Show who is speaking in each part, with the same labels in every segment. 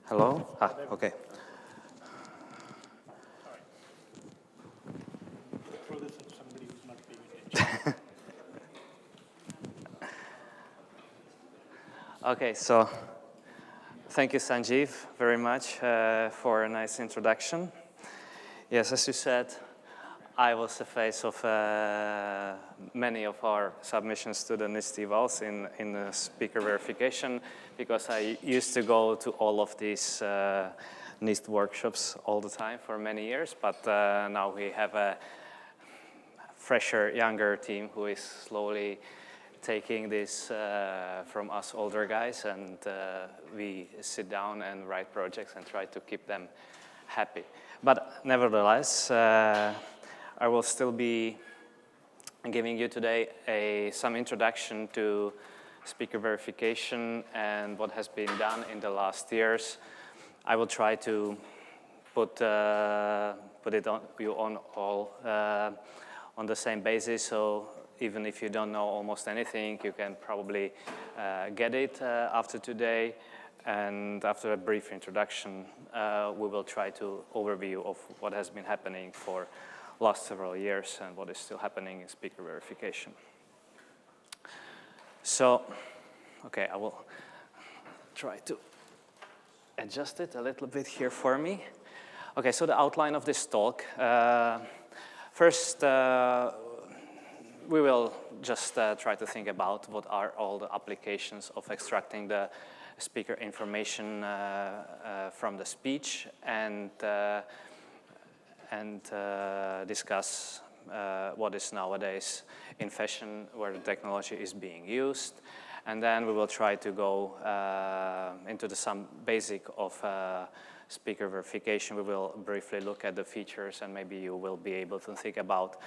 Speaker 1: Hello? Okay.
Speaker 2: Throw this at somebody who's not paying attention.
Speaker 1: Okay, so thank you, Sanjeev, very much for a nice introduction. Yes, as you said, I was the face of many of our submissions to the NIST evals in the speaker verification, because I used to go to all of these NIST workshops all the time for many years, but now we have a fresher, younger team who is slowly taking this from us older guys, and we sit down and write projects and try to keep them happy. But nevertheless, I will still be giving you today some introduction to speaker verification and what has been done in the last years. I will try to put it on you on all on the same basis, so even if you don't know almost anything, you can probably get it after today. And after a brief introduction, we will try to overview of what has been happening for last several years and what is still happening in speaker verification. So, okay, I will try to adjust it a little bit here for me. Okay, so the outline of this talk. First, we will just try to think about what are all the applications of extracting the speaker information from the speech, and discuss what is nowadays in fashion, where the technology is being used. And then we will try to go into some basic of speaker verification. We will briefly look at the features, and maybe you will be able to think about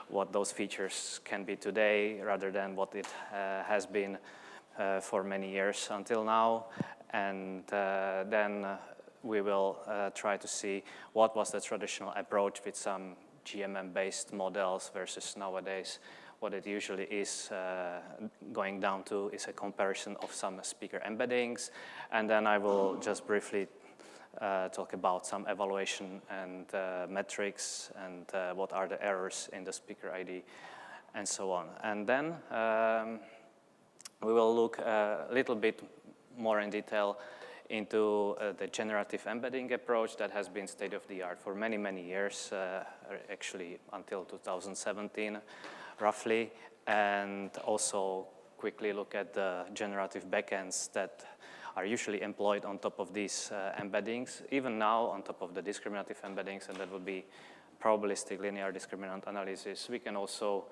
Speaker 1: what those features can be today rather than what it has been for many years until now. And then we will try to see what was the traditional approach with some GMM-based models versus nowadays what it usually is going down to is a comparison of some speaker embeddings. And then I will just briefly talk about some evaluation and metrics, and what are the errors in the speaker ID, and so on. And then we will look a little bit more in detail into the generative embedding approach that has been state of the art for many, many years, actually until 2017, roughly, and also quickly look at the generative backends that are usually employed on top of these embeddings, even now on top of the discriminative embeddings, and that would be probabilistic linear discriminant analysis. We can also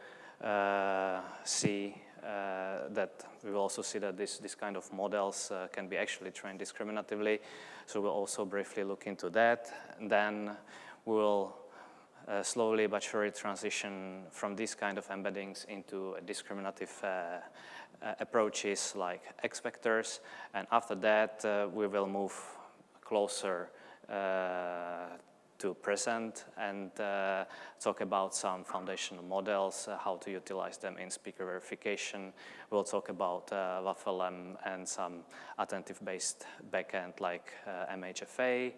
Speaker 1: see that we will also see that this kind of models can be actually trained discriminatively. So we'll also briefly look into that. And then we will slowly but surely transition from these kind of embeddings into discriminative approaches like X vectors. And after that, we will move closer to present and talk about some foundational models, how to utilize them in speaker verification. We'll talk about WAF-LM and some attentive-based backend like MHFA,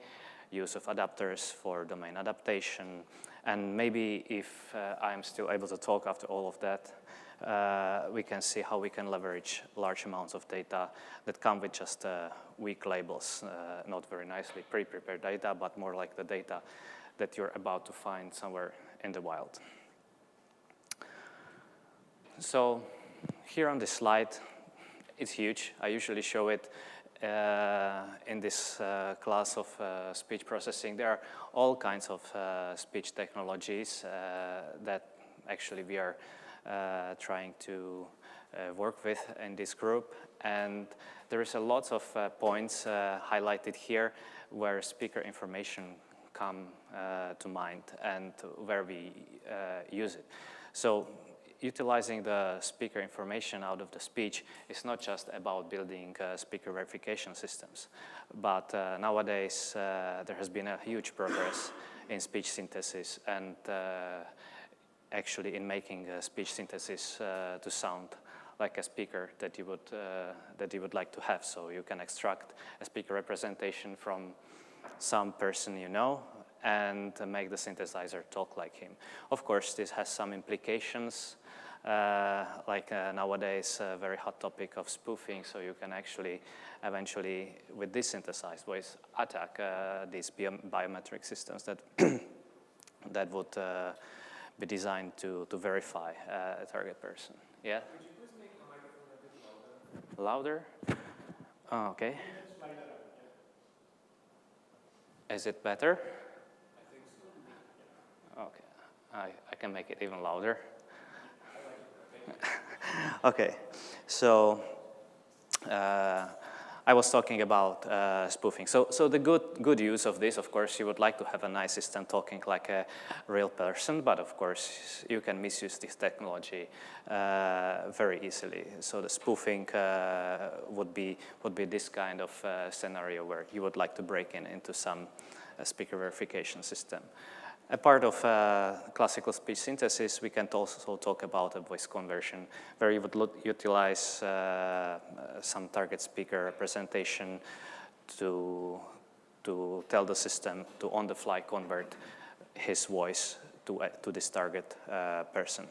Speaker 1: use of adapters for domain adaptation, and maybe if I'm still able to talk after all of that, we can see how we can leverage large amounts of data that come with just weak labels, not very nicely pre-prepared data, but more like the data that you're about to find somewhere in the wild. So here on this slide, it's huge. I usually show it in this class of speech processing. There are all kinds of speech technologies that actually we are trying to work with in this group, and there is a lot of points highlighted here where speaker information come to mind and where we use it. So utilizing the speaker information out of the speech is not just about building speaker verification systems, but nowadays there has been a huge progress in speech synthesis and actually in making speech synthesis to sound like a speaker that you would like to have. So you can extract a speaker representation from some person you know and make the synthesizer talk like him. Of course, this has some implications, like nowadays a very hot topic of spoofing, so you can actually eventually, with this synthesized voice, attack these biometric systems that, that would be designed to verify a target person. Yeah?
Speaker 3: Could you please make the microphone a bit louder?
Speaker 1: Louder? Oh, okay. Is it better?
Speaker 3: I think so.
Speaker 1: Okay, I can make it even louder. Okay, so I was talking about spoofing. So the good use of this, of course, you would like to have an assistant talking like a real person, but of course you can misuse this technology very easily. So the spoofing would be this kind of scenario where you would like to break into some speaker verification system. A part of classical speech synthesis, we can also talk about a voice conversion, where you would utilize some target speaker representation to tell the system to on the fly convert his voice to this target person.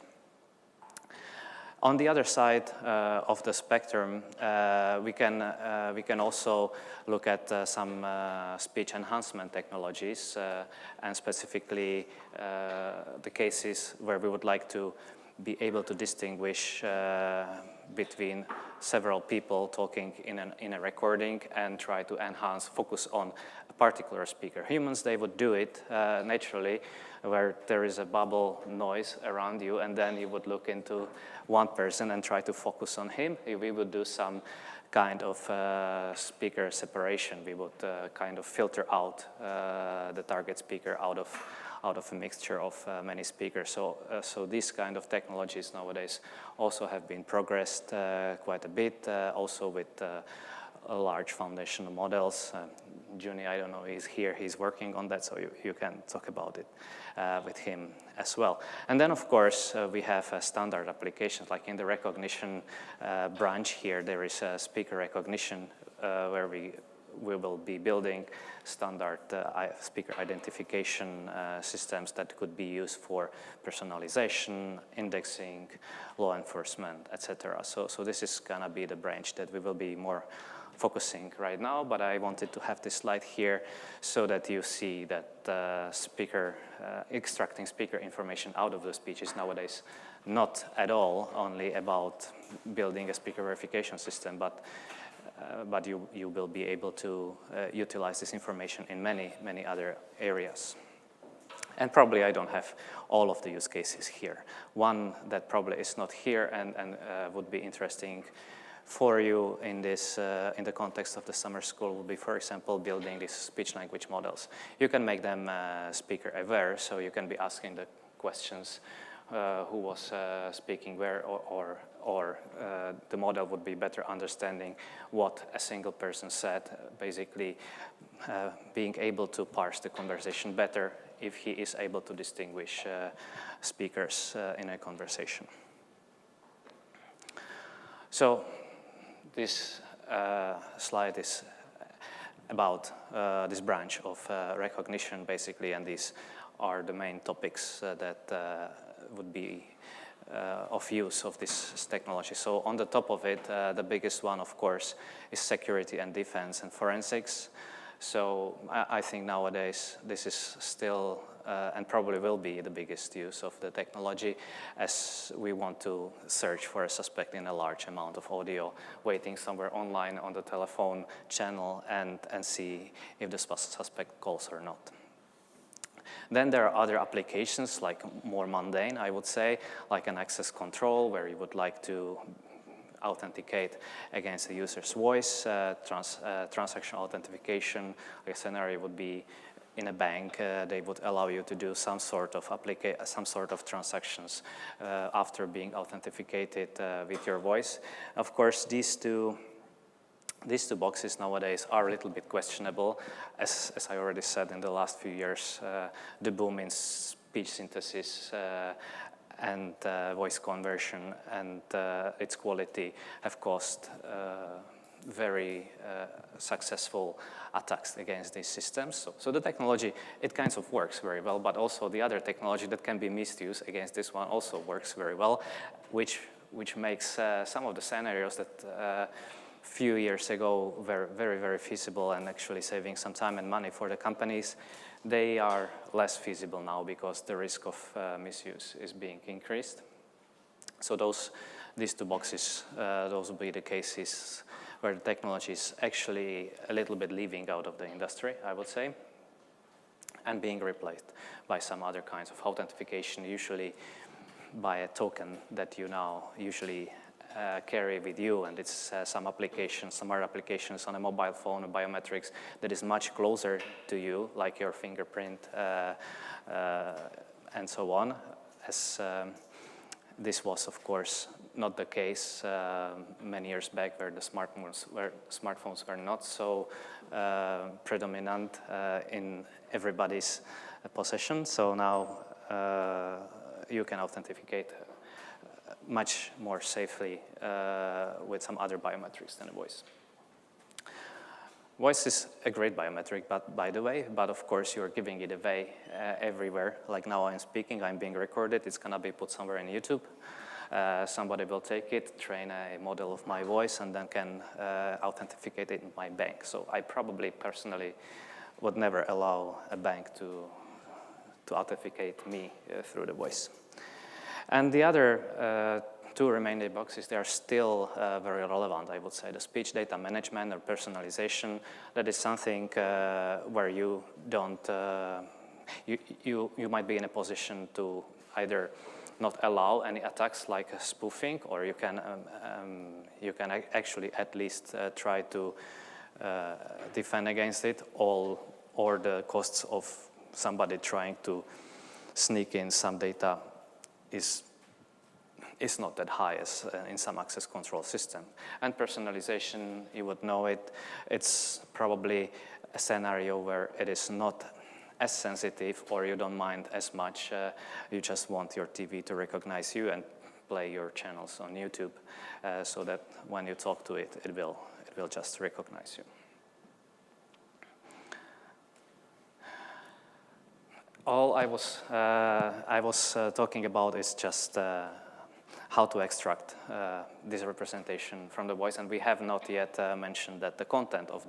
Speaker 1: On the other side of the spectrum, we can also look at some speech enhancement technologies, and specifically the cases where we would like to be able to distinguish between several people talking in a recording and try to focus on a particular speaker. Humans, they would do it naturally, where there is a bubble noise around you, and then you would look into one person and try to focus on him. We would do some kind of speaker separation. We would kind of filter out the target speaker out of a mixture of many speakers. So these kind of technologies nowadays also have been progressed quite a bit, also with large foundational models. Juni, I don't know, he's here, he's working on that, so you can talk about it with him as well. And then, of course, we have standard applications, like in the recognition branch here, there is speaker recognition where we will be building standard speaker identification systems that could be used for personalization, indexing, law enforcement, etc. So this is gonna be the branch that we will be more focusing right now, but I wanted to have this slide here so that you see that extracting speaker information out of the speech is nowadays not at all only about building a speaker verification system, but you will be able to utilize this information in many other areas. And probably I don't have all of the use cases here. One that probably is not here and would be interesting for you in this, in the context of the summer school would be, for example, building these speech language models. You can make them speaker aware, so you can be asking the questions who was speaking where, or the model would be better understanding what a single person said, basically being able to parse the conversation better if he is able to distinguish speakers in a conversation. So this slide is about this branch of recognition, basically, and these are the main topics that would be of use of this technology. So on the top of it, the biggest one, of course, is security and defense and forensics. So I think nowadays this is still and probably will be the biggest use of the technology, as we want to search for a suspect in a large amount of audio, waiting somewhere online on the telephone channel and see if the suspect calls or not. Then there are other applications, like more mundane, I would say, like an access control, where you would like to authenticate against the user's voice, transaction authentication. Like a scenario would be in a bank, they would allow you to do some sort of transactions after being authenticated with your voice. Of course, these two boxes nowadays are a little bit questionable. As I already said, in the last few years, the boom in speech synthesis and voice conversion and its quality have caused very successful attacks against these systems. So the technology, it kind of works very well, but also the other technology that can be misused against this one also works very well, which makes some of the scenarios that few years ago were very, very feasible and actually saving some time and money for the companies, they are less feasible now because the risk of misuse is being increased. So these two boxes, those will be the cases where the technology is actually a little bit leaving out of the industry, I would say, and being replaced by some other kinds of authentication, usually by a token that you now usually carry with you, and it's some applications, some other applications on a mobile phone or biometrics that is much closer to you, like your fingerprint and so on, as this was, of course, not the case many years back where the smartphones were not so predominant in everybody's possession. So now you can authenticate much more safely with some other biometrics than a voice. Voice is a great biometric, but by the way, but of course you're giving it away everywhere. Like now I'm speaking, I'm being recorded, it's gonna be put somewhere in YouTube. Somebody will take it, train a model of my voice, and then can authenticate it in my bank. So I probably personally would never allow a bank to authenticate me through the voice. And the other two remaining boxes, they are still very relevant, I would say. The speech data management or personalization, that is something where you don't, you might be in a position to either not allow any attacks like spoofing, or you can actually at least try to defend against it, or the costs of somebody trying to sneak in some data is not that high as in some access control system. And personalization, you would know it, it's probably a scenario where it is not as sensitive, or you don't mind as much. You just want your TV to recognize you and play your channels on YouTube, so that when you talk to it, it will just recognize you. All I was talking about is just how to extract this representation from the voice, and we have not yet mentioned that the content of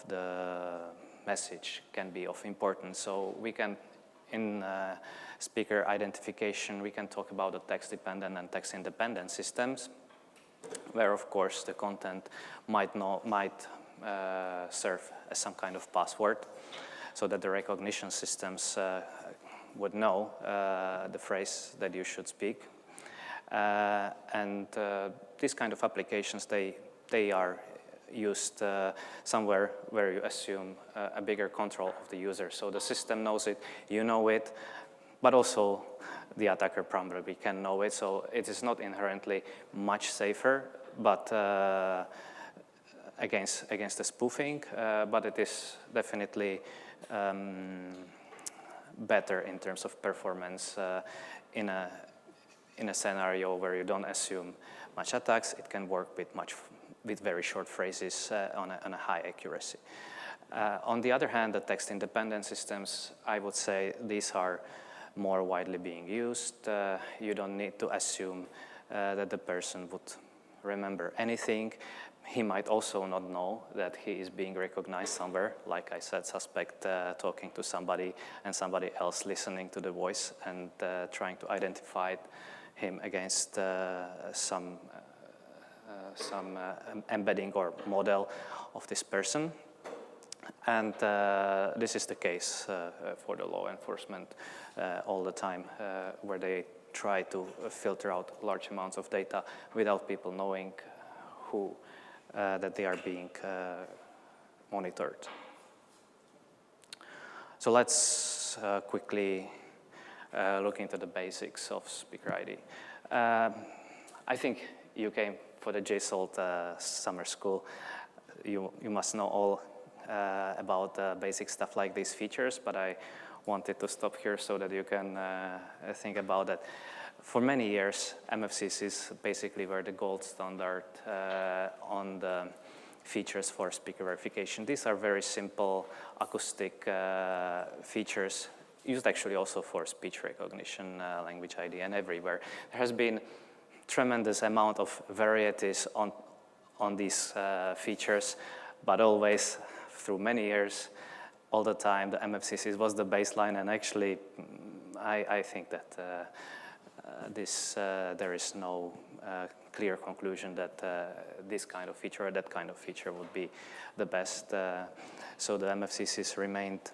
Speaker 1: the message can be of importance. So we can, in speaker identification, we can talk about the text-dependent and text-independent systems, where of course the content might serve as some kind of password, so that the recognition systems would know the phrase that you should speak. And these kind of applications, they are used somewhere where you assume a bigger control of the user. So the system knows it, you know it, but also the attacker probably can know it. So it is not inherently much safer, but against the spoofing, but it is definitely better in terms of performance in a scenario where you don't assume much attacks. It can work with very short phrases on a high accuracy. On the other hand, the text-independent systems, I would say these are more widely being used. You don't need to assume that the person would remember anything. He might also not know that he is being recognized somewhere. Like I said, suspect talking to somebody and somebody else listening to the voice and trying to identify him against some embedding or model of this person. And this is the case for the law enforcement all the time, where they try to filter out large amounts of data without people knowing that they are being monitored. So let's quickly look into the basics of speaker ID. I think you came for the JSALT summer school. You must know all about basic stuff like these features, but I wanted to stop here so that you can think about that. For many years, MFCCs basically were the gold standard on the features for speaker verification. These are very simple acoustic features used actually also for speech recognition, language ID, and everywhere. There has been tremendous amount of varieties on these features, but always through many years, all the time, the MFCCs was the baseline, and actually, I think that there is no clear conclusion that this kind of feature or that kind of feature would be the best. So the MFCCs remained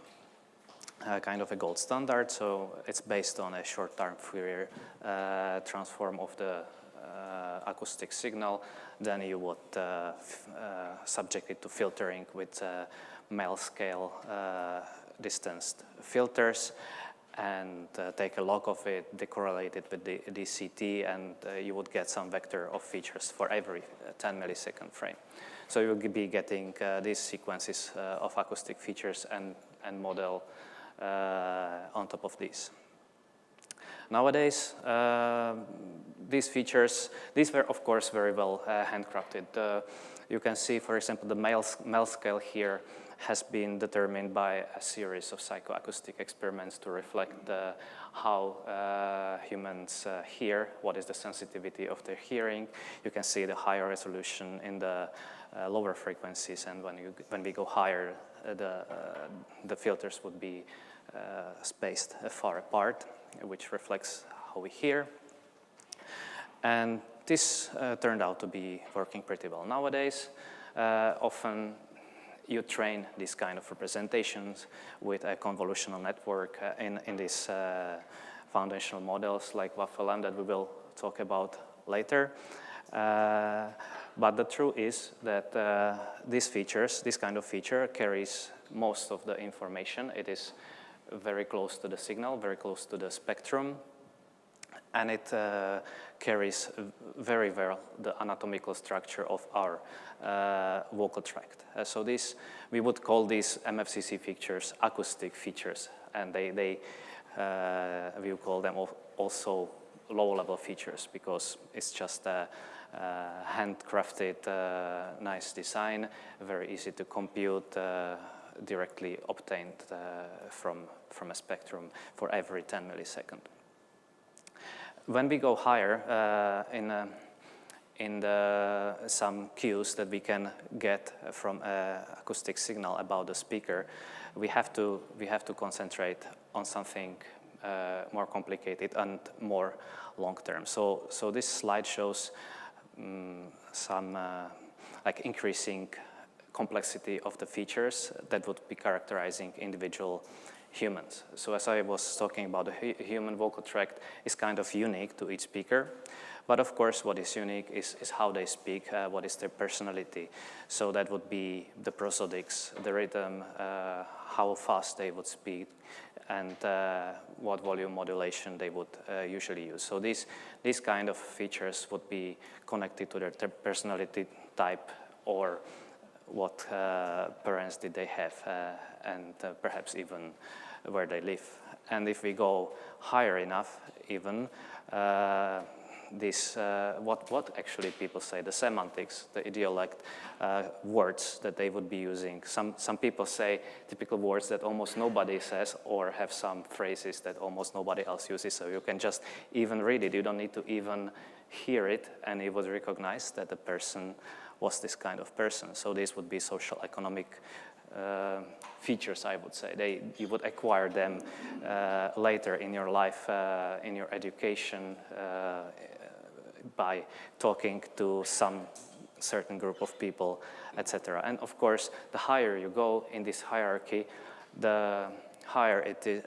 Speaker 1: kind of a gold standard, so it's based on a short-term Fourier transform of the acoustic signal. Then you would subject it to filtering with mel scale distanced filters, and take a log of it, decorrelate it with the DCT, and you would get some vector of features for every 10 millisecond frame. So you will be getting these sequences of acoustic features and model on top of these. Nowadays, these features, these were of course very well handcrafted. You can see, for example, the mel scale here has been determined by a series of psychoacoustic experiments to reflect how humans hear, what is the sensitivity of their hearing. You can see the higher resolution in the lower frequencies, and when we go higher, the filters would be spaced far apart, which reflects how we hear. And this turned out to be working pretty well. Nowadays, often you train these kind of representations with a convolutional network in these foundational models like WAFLM that we will talk about later. But the truth is that this kind of feature carries most of the information. It is very close to the signal, very close to the spectrum, and it carries very well the anatomical structure of our vocal tract. So we would call these MFCC features acoustic features, and we call them also low-level features because it's just a handcrafted, nice design, very easy to compute, directly obtained from a spectrum for every 10 milliseconds. When we go higher in some cues that we can get from an acoustic signal about the speaker, we have to concentrate on something more complicated and more long-term. So this slide shows some like increasing complexity of the features that would be characterizing individual humans. So as I was talking about, the human vocal tract is kind of unique to each speaker. But of course, what is unique is how they speak, what is their personality. So that would be the prosodics, the rhythm, how fast they would speak, and what volume modulation they would usually use. So these kind of features would be connected to their personality type, or what parents did they have, and perhaps even where they live. And if we go higher enough, even what actually people say, the semantics, the idiolect words that they would be using. Some people say typical words that almost nobody says, or have some phrases that almost nobody else uses, so you can just even read it. You don't need to even hear it, and it would recognize that the person was this kind of person. So these would be social economic features, I would say. You would acquire them later in your life, in your education, by talking to some certain group of people, etc. And of course, the higher you go in this hierarchy, the higher it is,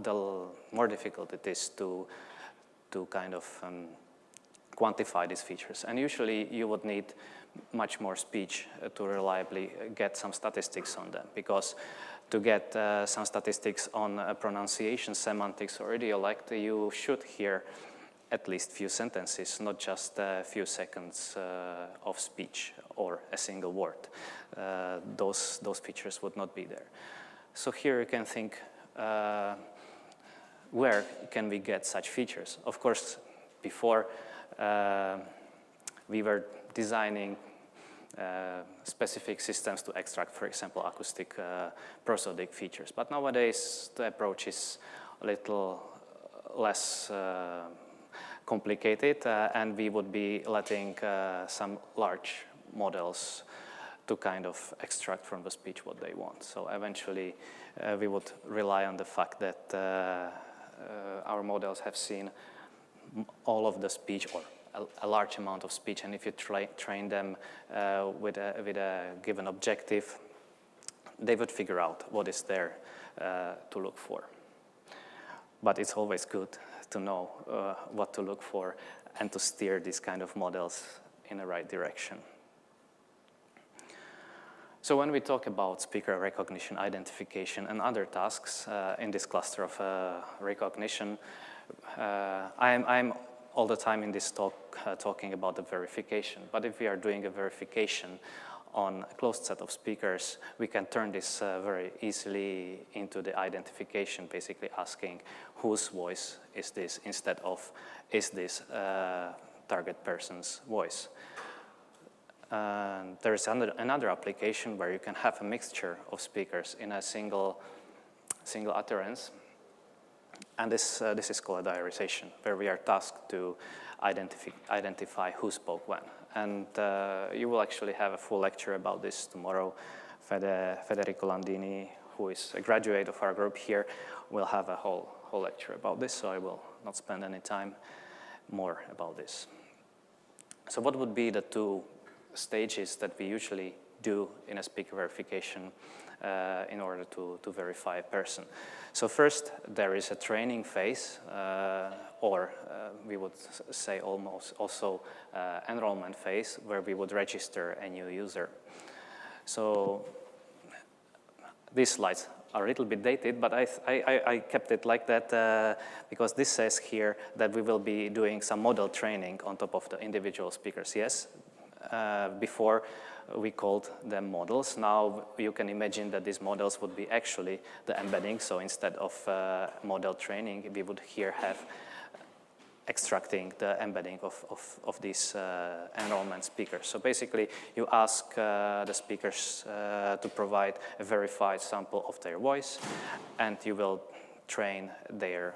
Speaker 1: the more difficult it is to kind of quantify these features. And usually you would need much more speech to reliably get some statistics on them, because to get some statistics on pronunciation, semantics, or idiolect, you should hear at least few sentences, not just a few seconds of speech or a single word. Those features would not be there. So here you can think where can we get such features? Of course, before we were designing specific systems to extract, for example, acoustic prosodic features. But nowadays, the approach is a little less complicated, and we would be letting some large models to kind of extract from the speech what they want. So eventually, we would rely on the fact that our models have seen all of the speech, or a large amount of speech, and if you train them with a given objective, they would figure out what is there to look for. But it's always good to know what to look for and to steer these kind of models in the right direction. So when we talk about speaker recognition, identification, and other tasks in this cluster of recognition, I'm all the time in this talk talking about the verification. But if we are doing a verification on a closed set of speakers, we can turn this very easily into the identification, basically asking whose voice is this instead of is this target person's voice. There is another application where you can have a mixture of speakers in a single utterance. And this is called diarization, where we are tasked to identify who spoke when. And you will actually have a full lecture about this tomorrow. Federico Landini, who is a graduate of our group here, will have a whole lecture about this, so I will not spend any time more about this. So what would be the two stages that we usually do in a speaker verification in order to verify a person? So first, there is a training phase, or we would say almost also enrollment phase, where we would register a new user. So these slides are a little bit dated, but I kept it like that because this says here that we will be doing some model training on top of the individual speakers. Yes, before we called them models. Now you can imagine that these models would be actually the embedding. So instead of model training, we would here have extracting the embedding of these enrollment speakers. So basically, you ask the speakers to provide a verified sample of their voice, and you will train their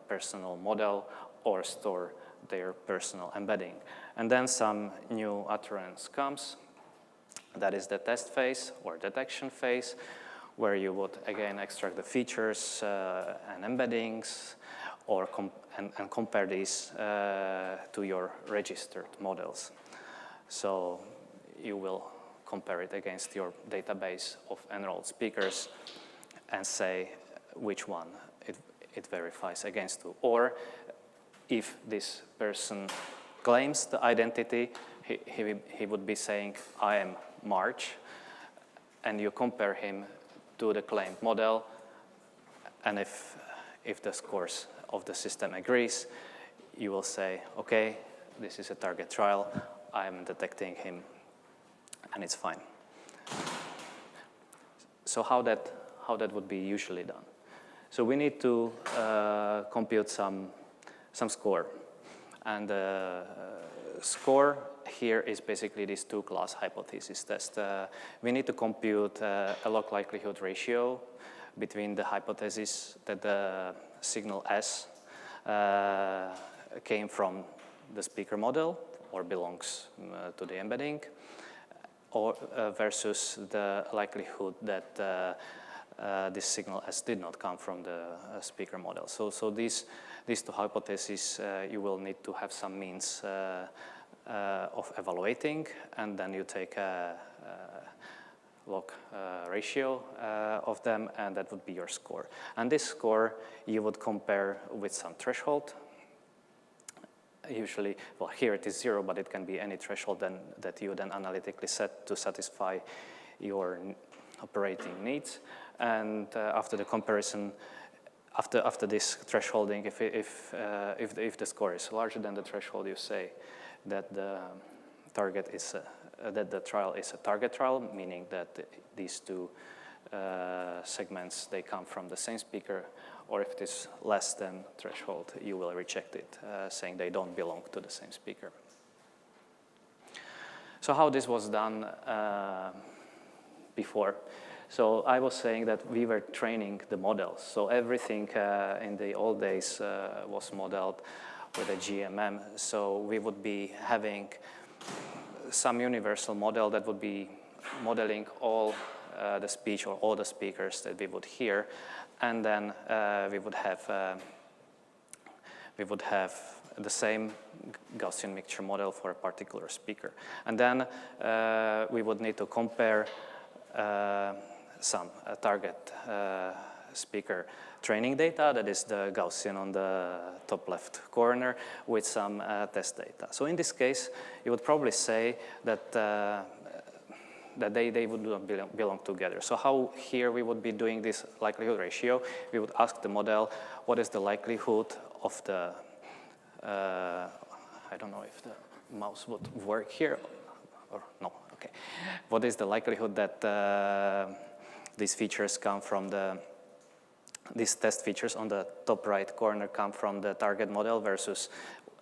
Speaker 1: personal model or store their personal embedding. And then some new utterance comes. That is the test phase or detection phase, where you would again extract the features and embeddings, or and compare these to your registered models. So you will compare it against your database of enrolled speakers and say which one it verifies against to. Or if this person claims the identity, he would be saying, I am March, and you compare him to the claimed model, and if the scores of the system agrees, you will say, okay, this is a target trial, I am detecting him, and it's fine. So how that would be usually done? So we need to compute some score, and score here is basically this two-class hypothesis test. We need to compute a log likelihood ratio between the hypothesis that the signal S came from the speaker model or belongs to the embedding, or versus the likelihood that this signal S did not come from the speaker model. So these two hypotheses, you will need to have some means of evaluating, and then you take a log ratio of them, and that would be your score. And this score you would compare with some threshold. Usually, well, here it is 0, but it can be any threshold that you then analytically set to satisfy your operating needs. And after the comparison, after this thresholding, if the score is larger than the threshold, you say that the target is that the trial is a target trial, meaning that these two segments, they come from the same speaker, or if it is less than threshold, you will reject it, saying they don't belong to the same speaker. So how this was done before? So I was saying that we were training the models. So everything in the old days was modeled with a GMM. So we would be having some universal model that would be modeling all the speech or all the speakers that we would hear, and then we would have the same Gaussian mixture model for a particular speaker, and then we would need to compare some target speaker training data, that is the Gaussian on the top left corner, with some test data. So in this case, you would probably say that they would not belong together. So how here we would be doing this likelihood ratio? We would ask the model, what is the likelihood of the, I don't know if the mouse would work here, or no, okay. What is the likelihood that these features come from these test features on the top right corner come from the target model versus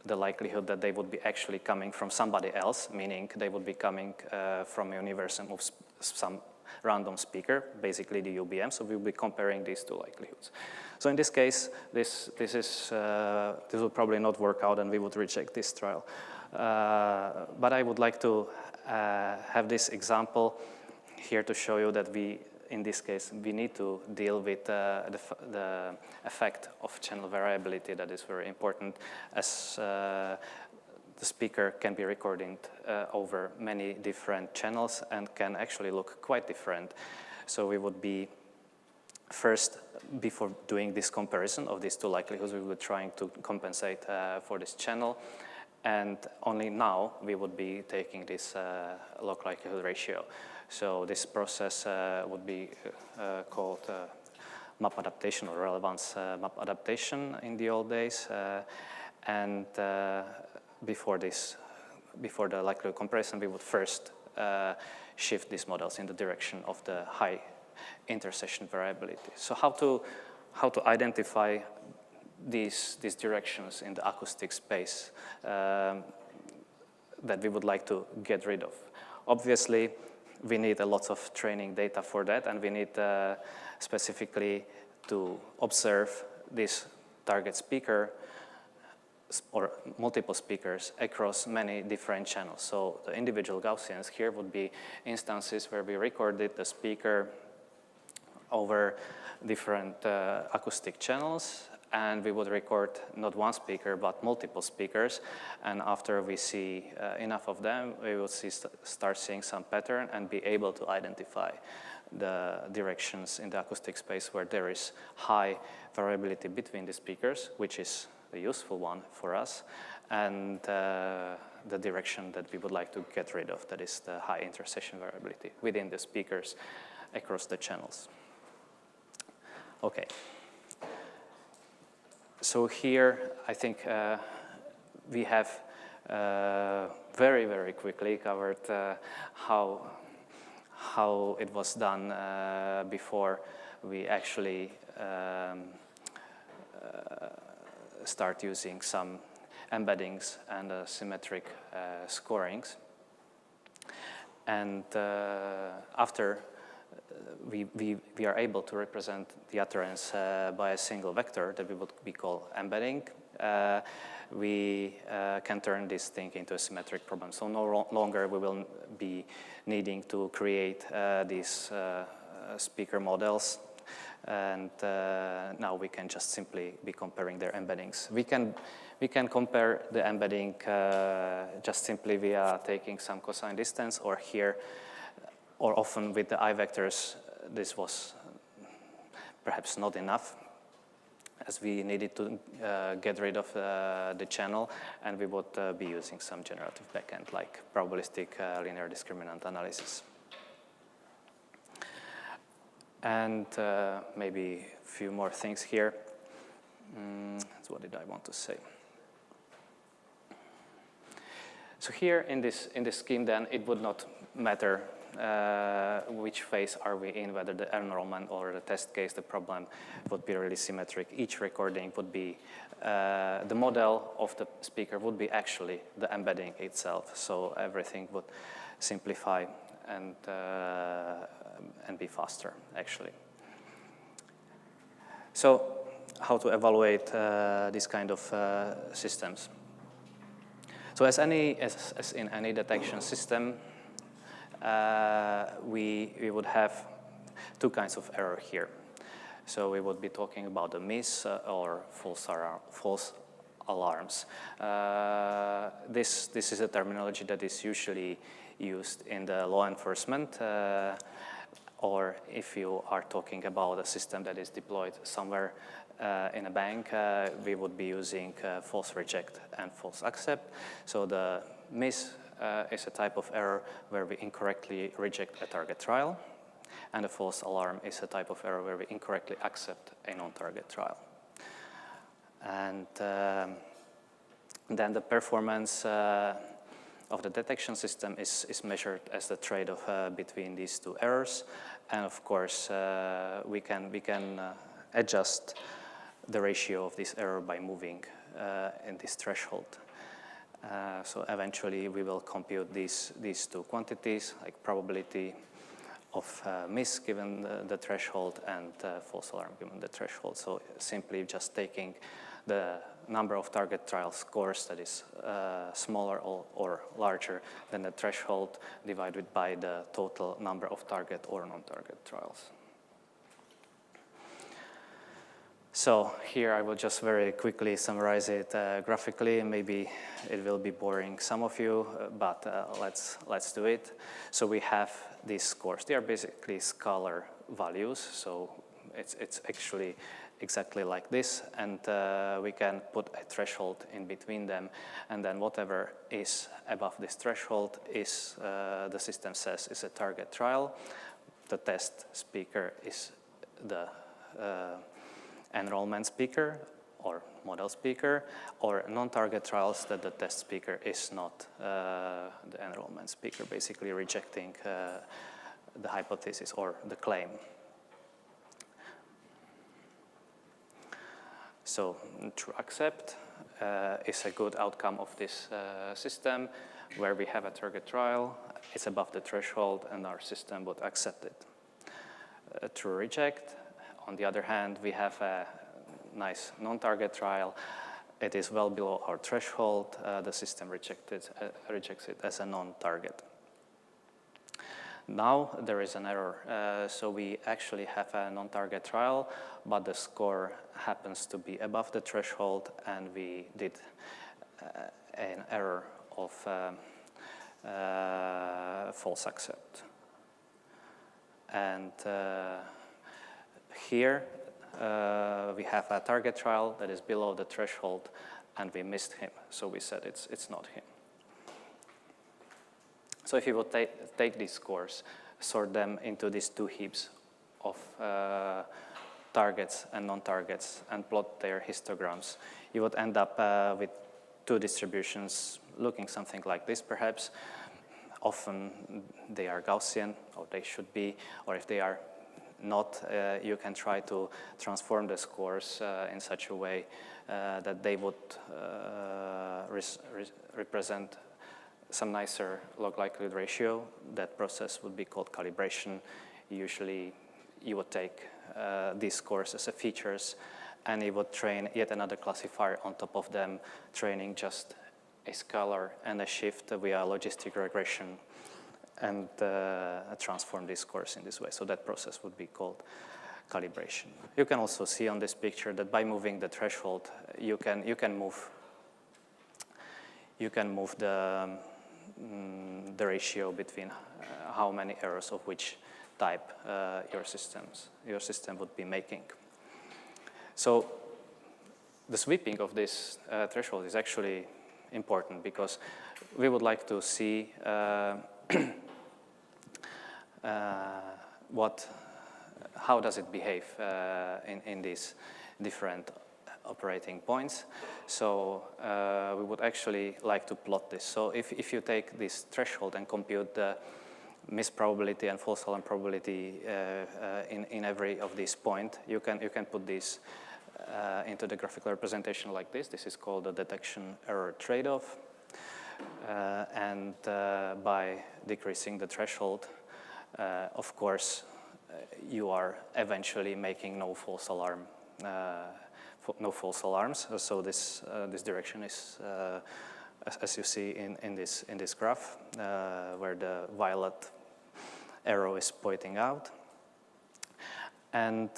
Speaker 1: the likelihood that they would be actually coming from somebody else, meaning they would be coming from a universe of some random speaker, basically the UBM. So we'll be comparing these two likelihoods. So in this case, this will probably not work out, and we would reject this trial. But I would like to have this example here to show you that in this case, we need to deal with the effect of channel variability. That is very important, as the speaker can be recorded over many different channels and can actually look quite different. So we would be first, before doing this comparison of these two likelihoods, we were trying to compensate for this channel. And only now we would be taking this log likelihood ratio. So this process would be called map adaptation or relevance map adaptation in the old days. And before the likelihood comparison, we would first shift these models in the direction of the high intercession variability. So how to identify these directions in the acoustic space that we would like to get rid of? Obviously, we need a lot of training data for that, and we need specifically to observe this target speaker or multiple speakers across many different channels. So the individual Gaussians here would be instances where we recorded the speaker over different acoustic channels, and we would record not one speaker, but multiple speakers. And after we see enough of them, we will start seeing some pattern and be able to identify the directions in the acoustic space where there is high variability between the speakers, which is the useful one for us, and the direction that we would like to get rid of, that is the high intercession variability within the speakers across the channels. Okay. So here, I think we have very, very quickly covered how it was done before we actually start using some embeddings and symmetric scorings. And after we are able to represent the utterance by a single vector that we would call embedding, we can turn this thing into a symmetric problem. So no longer we will be needing to create these speaker models, and now we can just simply be comparing their embeddings. We can compare the embedding just simply via taking some cosine distance, or here, or often with the I vectors, this was perhaps not enough, as we needed to get rid of the channel, and we would be using some generative backend like probabilistic linear discriminant analysis. And maybe a few more things here. So what did I want to say? So here in this scheme, then, it would not matter which phase are we in, whether the enrollment or the test case, the problem would be really symmetric. Each recording would be, the model of the speaker would be actually the embedding itself, so everything would simplify and be faster, actually. So how to evaluate these kind of systems? So as in any detection system, we would have two kinds of error here. So we would be talking about the miss or false alarms. This is a terminology that is usually used in the law enforcement, or if you are talking about a system that is deployed somewhere in a bank, we would be using false reject and false accept. So the miss is a type of error where we incorrectly reject a target trial, and a false alarm is a type of error where we incorrectly accept a non-target trial. And then the performance of the detection system is measured as the trade-off between these two errors. And of course, we can adjust the ratio of this error by moving in this threshold. So eventually, we will compute these two quantities, like probability of miss given the threshold and false alarm given the threshold. So simply just taking the number of target trial scores that is smaller or larger than the threshold divided by the total number of target or non-target trials. So here I will just very quickly summarize it graphically. Maybe it will be boring some of you, but let's do it. So we have these scores. They are basically scalar values. So it's actually exactly like this, and we can put a threshold in between them, and then whatever is above this threshold is, the system says, is a target trial. The test speaker is the enrollment speaker or model speaker, or non-target trials that the test speaker is not the enrollment speaker, basically rejecting the hypothesis or the claim. So true accept is a good outcome of this system where we have a target trial, it's above the threshold, and our system would accept it. True reject, on the other hand, we have a nice non-target trial. It is well below our threshold. The system rejects it as a non-target. Now there is an error. So we actually have a non-target trial, but the score happens to be above the threshold, and we did an error of false accept. And here we have a target trial that is below the threshold, and we missed him. So we said it's not him. So if you would take these scores, sort them into these two heaps of targets and non-targets, and plot their histograms, you would end up with two distributions looking something like this, perhaps. Often they are Gaussian, or they should be, or if they are not, you can try to transform the scores in such a way that they would represent some nicer log likelihood ratio. That process would be called calibration. Usually you would take these scores as a features, and you would train yet another classifier on top of them, training just a scalar and a shift via logistic regression, and transform these scores in this way. So that process would be called calibration. You can also see on this picture that by moving the threshold, you can move the ratio between how many errors of which type your system would be making. So the sweeping of this threshold is actually important, because we would like to see how does it behave in these different operating points. So we would actually like to plot this. So if you take this threshold and compute the miss probability and false alarm probability in every of these points. You can put these into the graphical representation like this. This is called the detection error trade-off. And by decreasing the threshold, of course, you are eventually making no false alarms. So this direction is, as you see in this graph, where the violet arrow is pointing out. And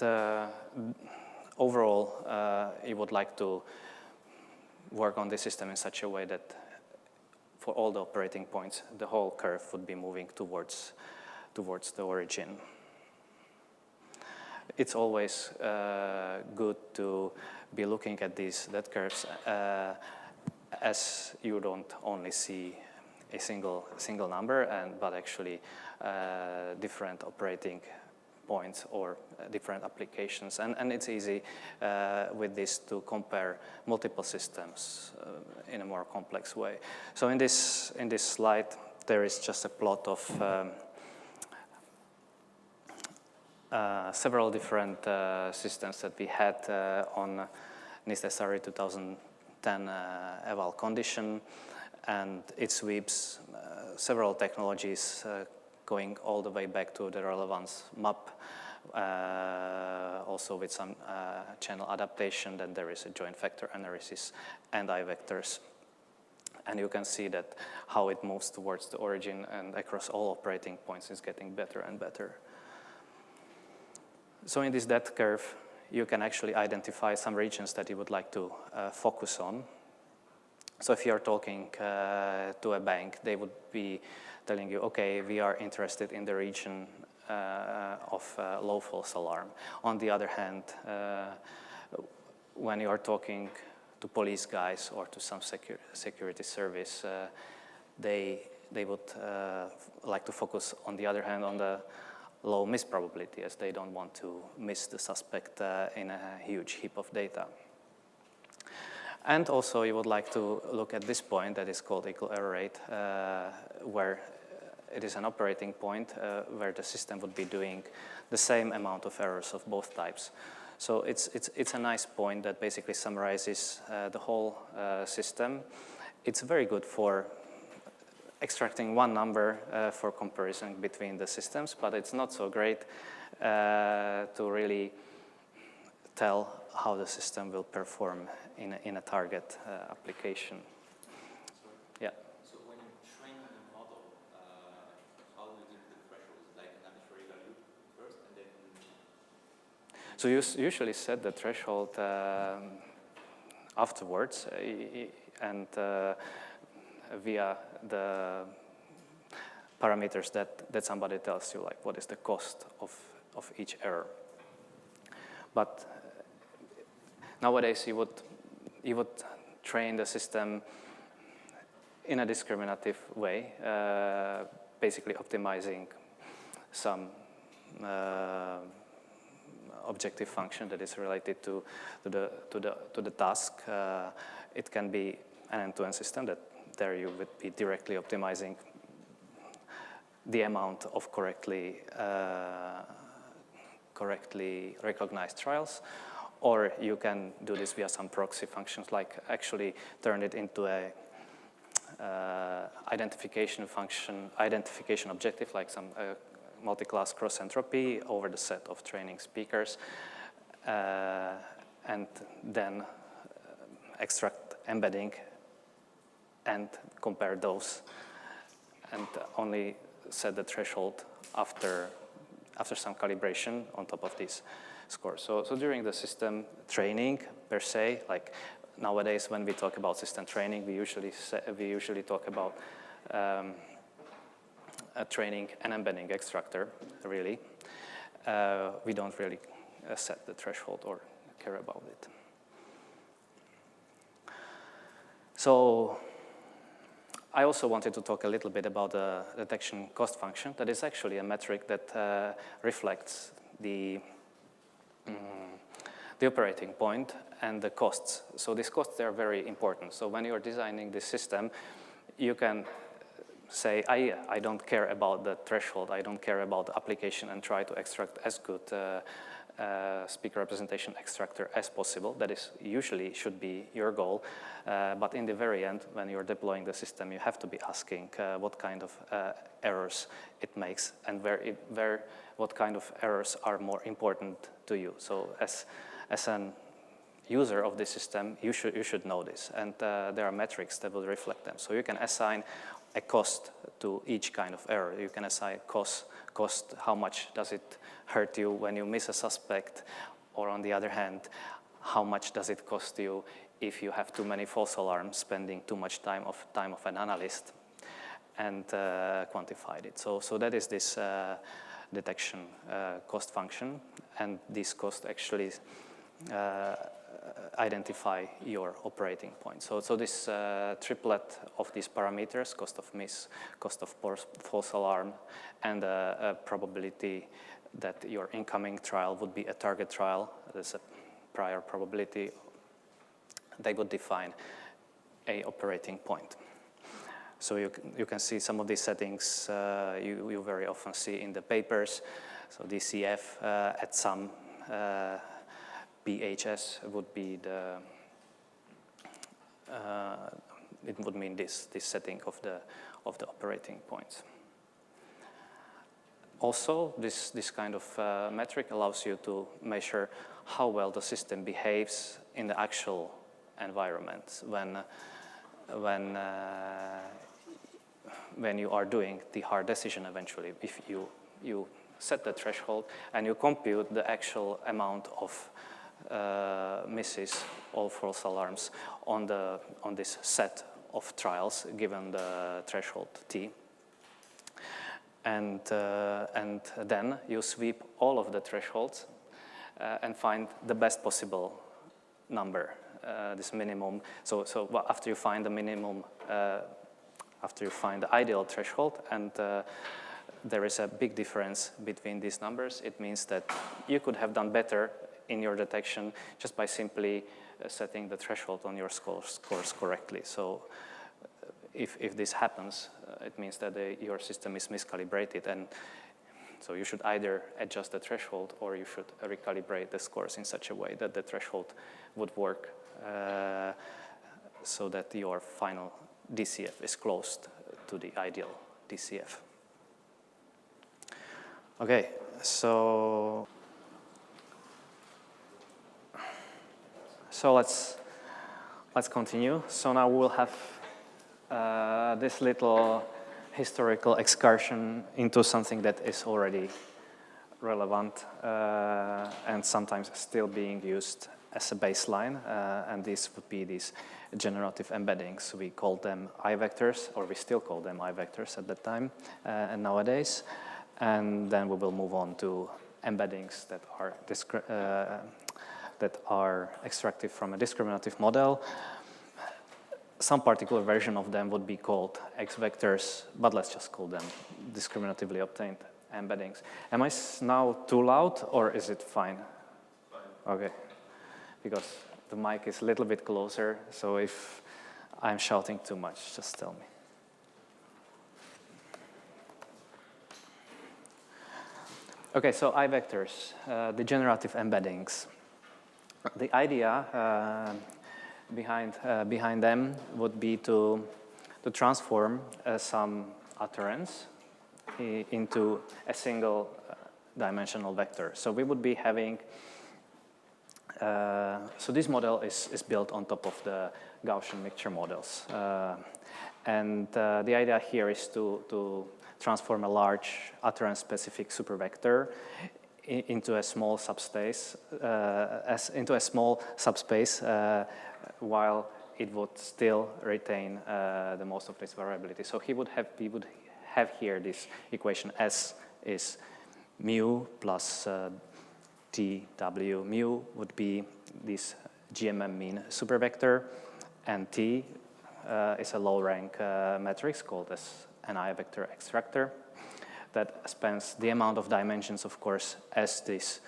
Speaker 1: overall, you would like to work on the system in such a way that for all the operating points, the whole curve would be moving towards the origin. It's always good to be looking at these dead curves as you don't only see a single number, but actually different operating points or different applications. And it's easy with this to compare multiple systems in a more complex way. So in this slide, there is just a plot of several different systems that we had on NIST SRE 2010 eval condition, and it sweeps several technologies going all the way back to the relevance map, also with some channel adaptation. Then there is a joint vector analysis and I-vectors. And you can see that how it moves towards the origin and across all operating points is getting better and better. So in this death curve, you can actually identify some regions that you would like to focus on. So if you're talking to a bank, they would be telling you, okay, we are interested in the region of low false alarm. On the other hand, when you are talking to police guys or to some security service, they would like to focus, on the other hand, on the low miss probability, as they don't want to miss the suspect in a huge heap of data. And also you would like to look at this point that is called equal error rate, where it is an operating point where the system would be doing the same amount of errors of both types. So it's a nice point that basically summarizes the whole system. It's very good for extracting one number for comparison between the systems, but it's not so great to really tell how the system will perform in a target application. Yeah.
Speaker 3: So when you train the model, how do you do the threshold? Like an arbitrary value first, and then?
Speaker 1: So you usually set the threshold afterwards, and via the parameters that somebody tells you, like what is the cost of each error. But nowadays you would train the system in a discriminative way, basically optimizing some objective function that is related to the task. It can be an end-to-end system that there you would be directly optimizing the amount of correctly recognized trials, or you can do this via some proxy functions, like actually turn it into a identification function, identification objective, like some multi-class cross entropy over the set of training speakers, and then extract embedding and compare those, and only set the threshold after some calibration on top of these scores. So during the system training per se, like nowadays when we talk about system training, we usually talk about a training and embedding extractor, really. We don't really set the threshold or care about it. So I also wanted to talk a little bit about the detection cost function. That is actually a metric that reflects the operating point and the costs. So these costs are very important. So when you're designing this system, you can say, I don't care about the threshold, I don't care about the application, and try to extract as good speaker representation extractor as possible. That is usually should be your goal. But in the very end, when you're deploying the system, you have to be asking what kind of errors it makes and what kind of errors are more important to you. So as an user of the system, you should know this, and there are metrics that will reflect them. So you can assign a cost to each kind of error. You can assign cost, how much does it hurt you when you miss a suspect, or on the other hand, how much does it cost you if you have too many false alarms, spending too much time of an analyst, and quantified it. So that is this detection cost function, and this cost actually identify your operating point. So this triplet of these parameters, cost of miss, cost of false alarm, and a probability that your incoming trial would be a target trial, there's a prior probability, they would define a operating point. So you can see some of these settings you very often see in the papers. So DCF at some PHS would be the, it would mean this setting of the operating points. Also, this kind of metric allows you to measure how well the system behaves in the actual environment when you are doing the hard decision eventually. If you set the threshold and you compute the actual amount of misses or false alarms on this set of trials given the threshold T. And then you sweep all of the thresholds and find the best possible number, this minimum. So after you find the minimum, after you find the ideal threshold, and there is a big difference between these numbers, it means that you could have done better in your detection just by simply setting the threshold on your scores correctly. So if this happens, it means that your system is miscalibrated, and so you should either adjust the threshold or you should recalibrate the scores in such a way that the threshold would work so that your final DCF is close to the ideal DCF. Okay, so let's continue. So now we'll have this little historical excursion into something that is already relevant and sometimes still being used as a baseline, and this would be these generative embeddings. We called them I-vectors, or we still call them I-vectors at that time and nowadays. And then we will move on to embeddings that are extracted from a discriminative model. Some particular version of them would be called X-vectors, but let's just call them discriminatively obtained embeddings. Am I now too loud, or is it fine? Fine. Okay, because the mic is a little bit closer, so if I'm shouting too much, just tell me. Okay, so I-vectors, the generative embeddings. The idea behind them would be to transform some utterance into a single dimensional vector. So we would be having, so this model is built on top of the Gaussian mixture models. And the idea here is to transform a large utterance-specific supervector into a small subspace, while it would still retain the most of its variability. So we would have here this equation S is mu plus TW. Mu would be this GMM mean supervector, and T is a low-rank matrix called as an I-vector extractor that spans the amount of dimensions, of course, as this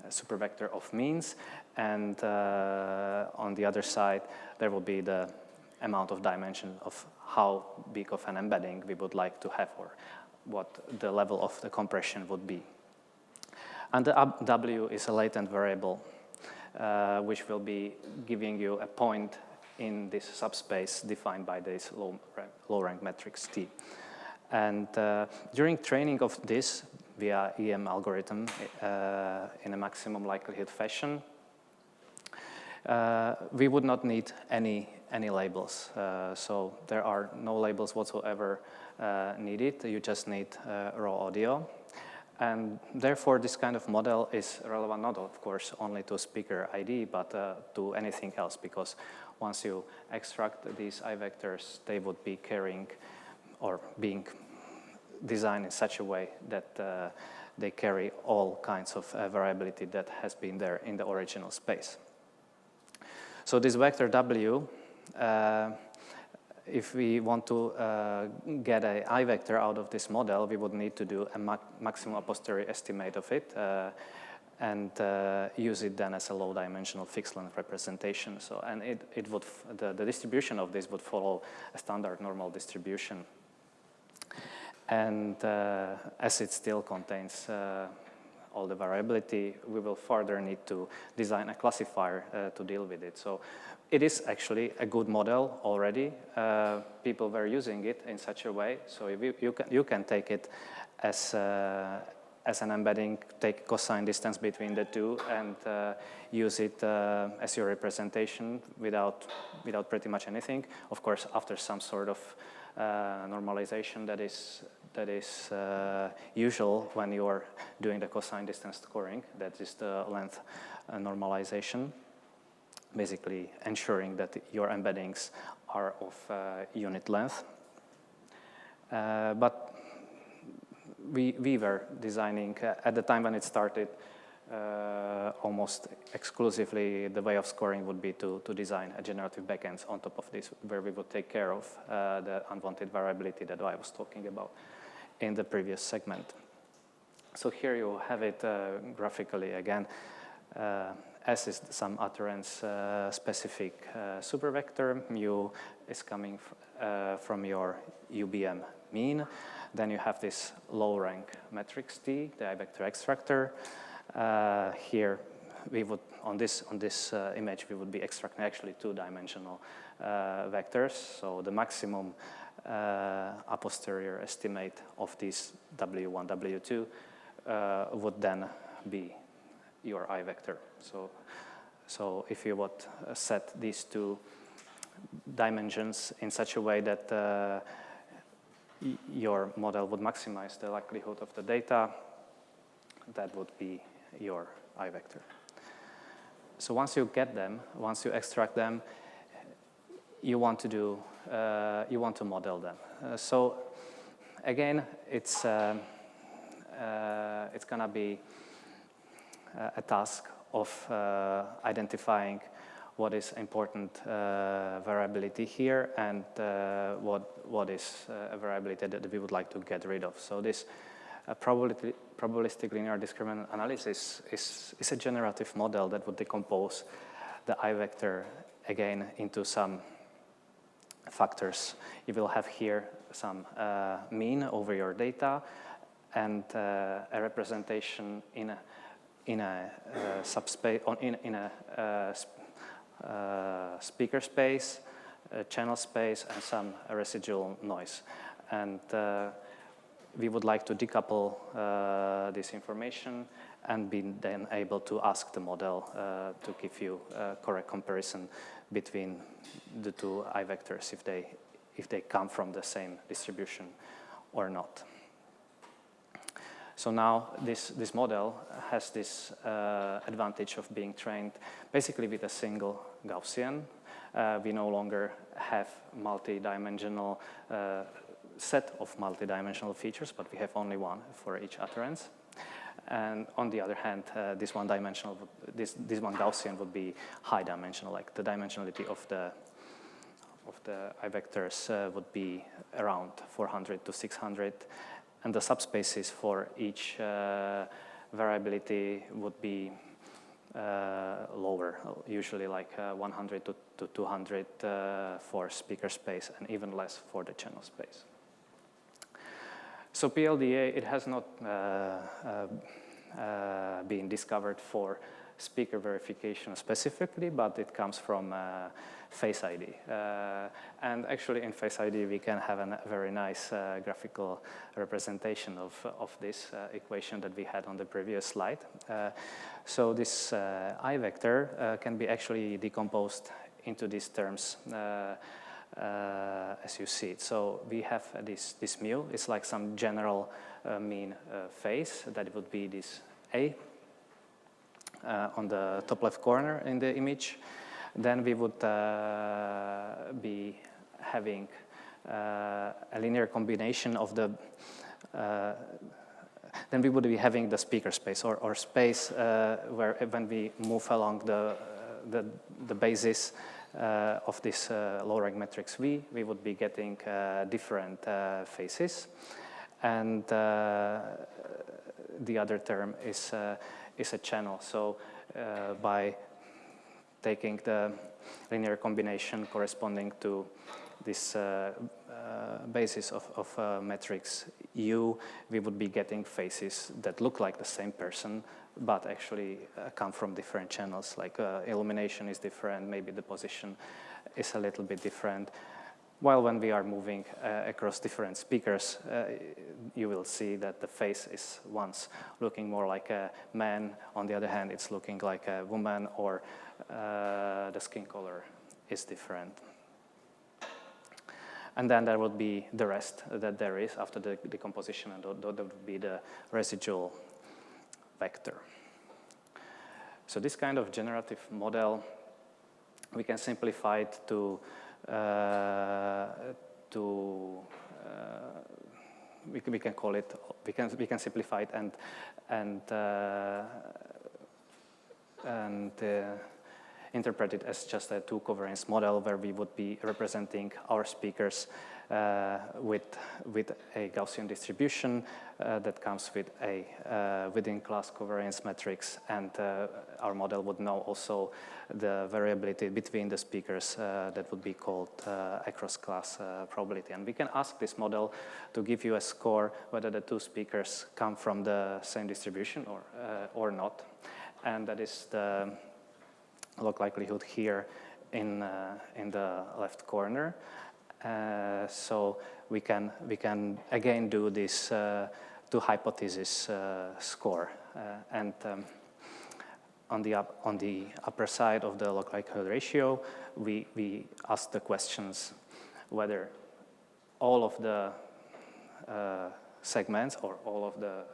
Speaker 1: supervector of means, and on the other side there will be the amount of dimension of how big of an embedding we would like to have or what the level of the compression would be. And the W is a latent variable, which will be giving you a point in this subspace defined by this low-rank matrix T. And during training of this via EM algorithm in a maximum likelihood fashion, we would not need any labels. So there are no labels whatsoever needed. You just need raw audio. And therefore, this kind of model is relevant not, of course, only to speaker ID, but to anything else, because once you extract these I vectors, they would be carrying or being designed in such a way that they carry all kinds of variability that has been there in the original space. So this vector W, if we want to get an I vector out of this model, we would need to do a maximum a posteriori estimate of it and use it then as a low-dimensional fixed-length representation. So, and it would the distribution of this would follow a standard normal distribution. And as it still contains all the variability, we will further need to design a classifier to deal with it. So it is actually a good model already. People were using it in such a way. So if you can take it as an embedding, take cosine distance between the two, and use it as your representation without pretty much anything. Of course, after some sort of normalization that is usual when you are doing the cosine distance scoring. That is the length normalization, basically ensuring that your embeddings are of unit length. But we were designing, at the time when it started, almost exclusively the way of scoring would be to design a generative backends on top of this, where we would take care of the unwanted variability that I was talking about in the previous segment. So here you have it graphically again. S is some utterance specific supervector. Mu is coming from your UBM mean. Then you have this low rank matrix T, the I vector extractor. Here we would, on this image, we would be extracting actually two-dimensional vectors. So the maximum a posterior estimate of this W1, W2 would then be your I vector. So if you would set these two dimensions in such a way that your model would maximize the likelihood of the data, that would be your I vector. So once you get them, once you extract them, you want to model them. So again, it's gonna be a task of identifying what is important variability here and what is a variability that we would like to get rid of. So this probabilistic linear discriminant analysis is a generative model that would decompose the I vector again into some factors. You will have here some mean over your data and a representation in a subspace in a speaker space, a channel space, and some residual noise. And we would like to decouple this information and be then able to ask the model to give you a correct comparison between the two I vectors if they come from the same distribution or not. So now this model has this advantage of being trained basically with a single Gaussian. We no longer have multi-dimensional set of multi-dimensional features, but we have only one for each utterance. And on the other hand, this one Gaussian would be high dimensional, like the dimensionality of the I vectors would be around 400 to 600, and the subspaces for each variability would be lower, usually like 100 to to 200 for speaker space and even less for the channel space. So PLDA, it has not been discovered for speaker verification specifically, but it comes from Face ID. And actually in Face ID, we can have a very nice graphical representation of this equation that we had on the previous slide. So this I vector can be actually decomposed into these terms as you see it. So we have this mu. It's like some general mean phase that would be this A on the top left corner in the image. Then we would be having a linear combination of the then we would be having the speaker space or space where when we move along the basis of this low-rank matrix V, we would be getting different phases. And the other term is a channel. So by taking the linear combination corresponding to this basis of matrix U, we would be getting phases that look like the same person, but actually come from different channels, like illumination is different, maybe the position is a little bit different. While when we are moving across different speakers, you will see that the face is once looking more like a man, on the other hand it's looking like a woman, or the skin color is different. And then there would be the rest that there is after the decomposition, and that would be the residual vector. So this kind of generative model, we can simplify it to we can call it, we can simplify it and interpret it as just a two covariance model where we would be representing our speakers with a Gaussian distribution that comes with a within class covariance matrix, and our model would know also the variability between the speakers that would be called across class probability. And we can ask this model to give you a score whether the two speakers come from the same distribution or not, and that is the log likelihood here in the left corner. So we can again do this two hypothesis score, and on the upper side of the log likelihood ratio, we ask the questions whether all of the segments or all of the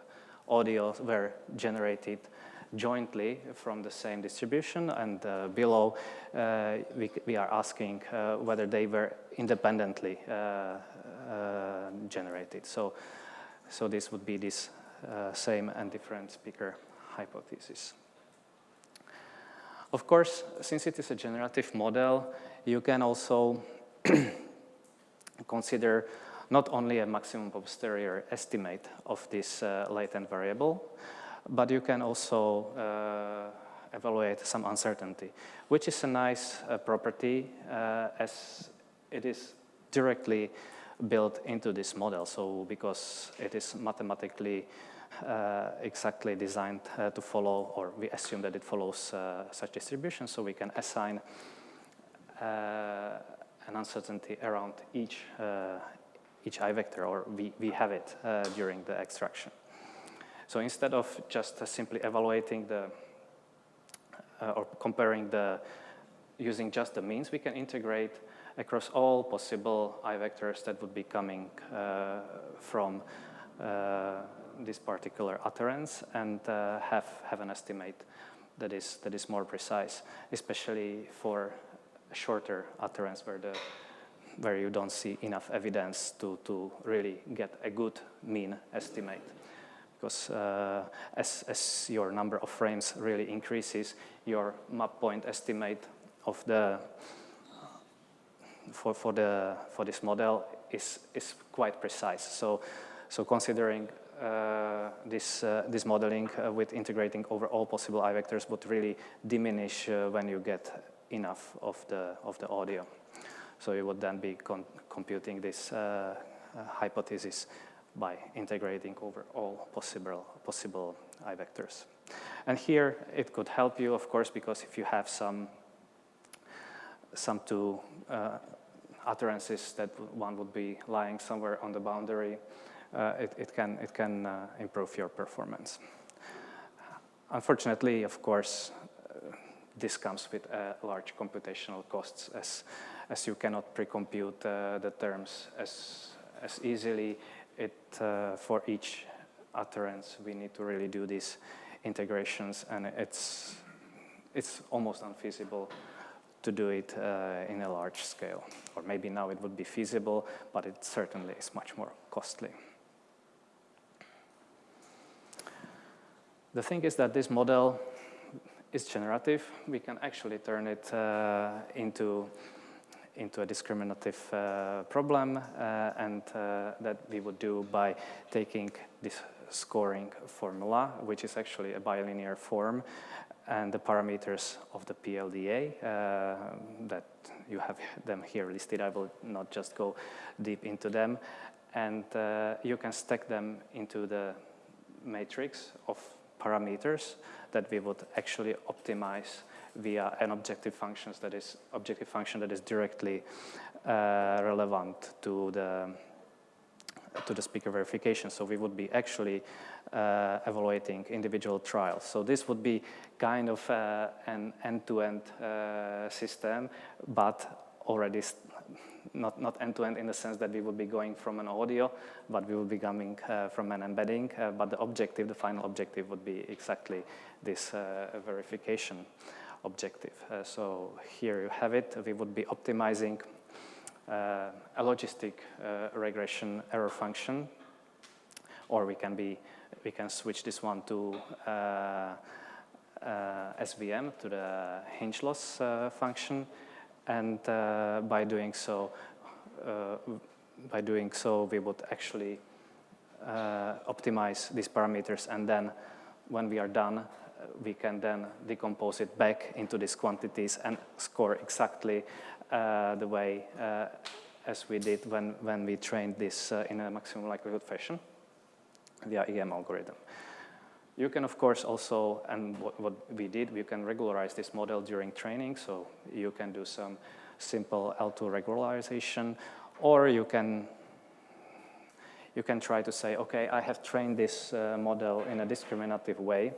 Speaker 1: audios were generated jointly from the same distribution, and below we are asking whether they were independently generated. So this would be this same and different speaker hypothesis. Of course, since it is a generative model, you can also consider not only a maximum posterior estimate of this latent variable, but you can also evaluate some uncertainty, which is a nice property as it is directly built into this model. So because it is mathematically exactly designed to follow, or we assume that it follows such distribution, so we can assign an uncertainty around each I vector, or we have it during the extraction. So instead of just simply evaluating or comparing using just the means, we can integrate across all possible I vectors that would be coming from this particular utterance, and have an estimate that is more precise, especially for a shorter utterance where you don't see enough evidence to really get a good mean estimate. Because as your number of frames really increases, your map point estimate of for this model is quite precise. So considering this modeling with integrating over all possible I vectors would really diminish when you get enough of the audio. So you would then be computing this hypothesis by integrating over all possible I vectors. And here it could help you, of course, because if you have some two utterances that one would be lying somewhere on the boundary, it can improve your performance. Unfortunately, of course, this comes with large computational costs, as you cannot pre-compute the terms as easily. For each utterance, we need to really do these integrations, and it's almost unfeasible to do it in a large scale. Or maybe now it would be feasible, but it certainly is much more costly. The thing is that this model is generative. We can actually turn it into a discriminative problem, and that we would do by taking this scoring formula, which is actually a bilinear form, and the parameters of the PLDA that you have them here listed. I will not just go deep into them. And you can stack them into the matrix of parameters that we would actually optimize via an objective function that is directly relevant to the speaker verification. So we would be actually evaluating individual trials. So this would be kind of an end-to-end system, but already not end-to-end in the sense that we would be going from an audio, but we would be coming from an embedding. But the final objective would be exactly this verification objective. So here you have it. We would be optimizing a logistic regression error function, or we can switch this one to SVM, to the hinge loss function, and by doing so, we would actually optimize these parameters, and then when we are done, we can then decompose it back into these quantities and score exactly the way as we did when we trained this in a maximum likelihood fashion via EM algorithm. You can, of course, also, and what we did, we can regularize this model during training, so you can do some simple L2 regularization, or you can try to say, okay, I have trained this model in a discriminative way,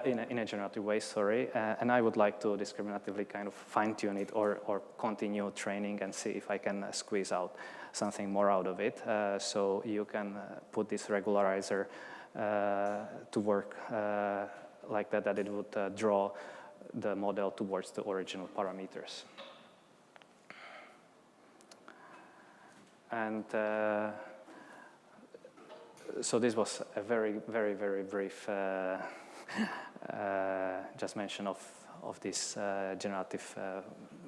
Speaker 1: in a generative way, sorry, and I would like to discriminatively kind of fine-tune it or continue training and see if I can squeeze out something more out of it. So you can put this regularizer to work like that it would draw the model towards the original parameters. And so this was a very, very, very brief just mention of this generative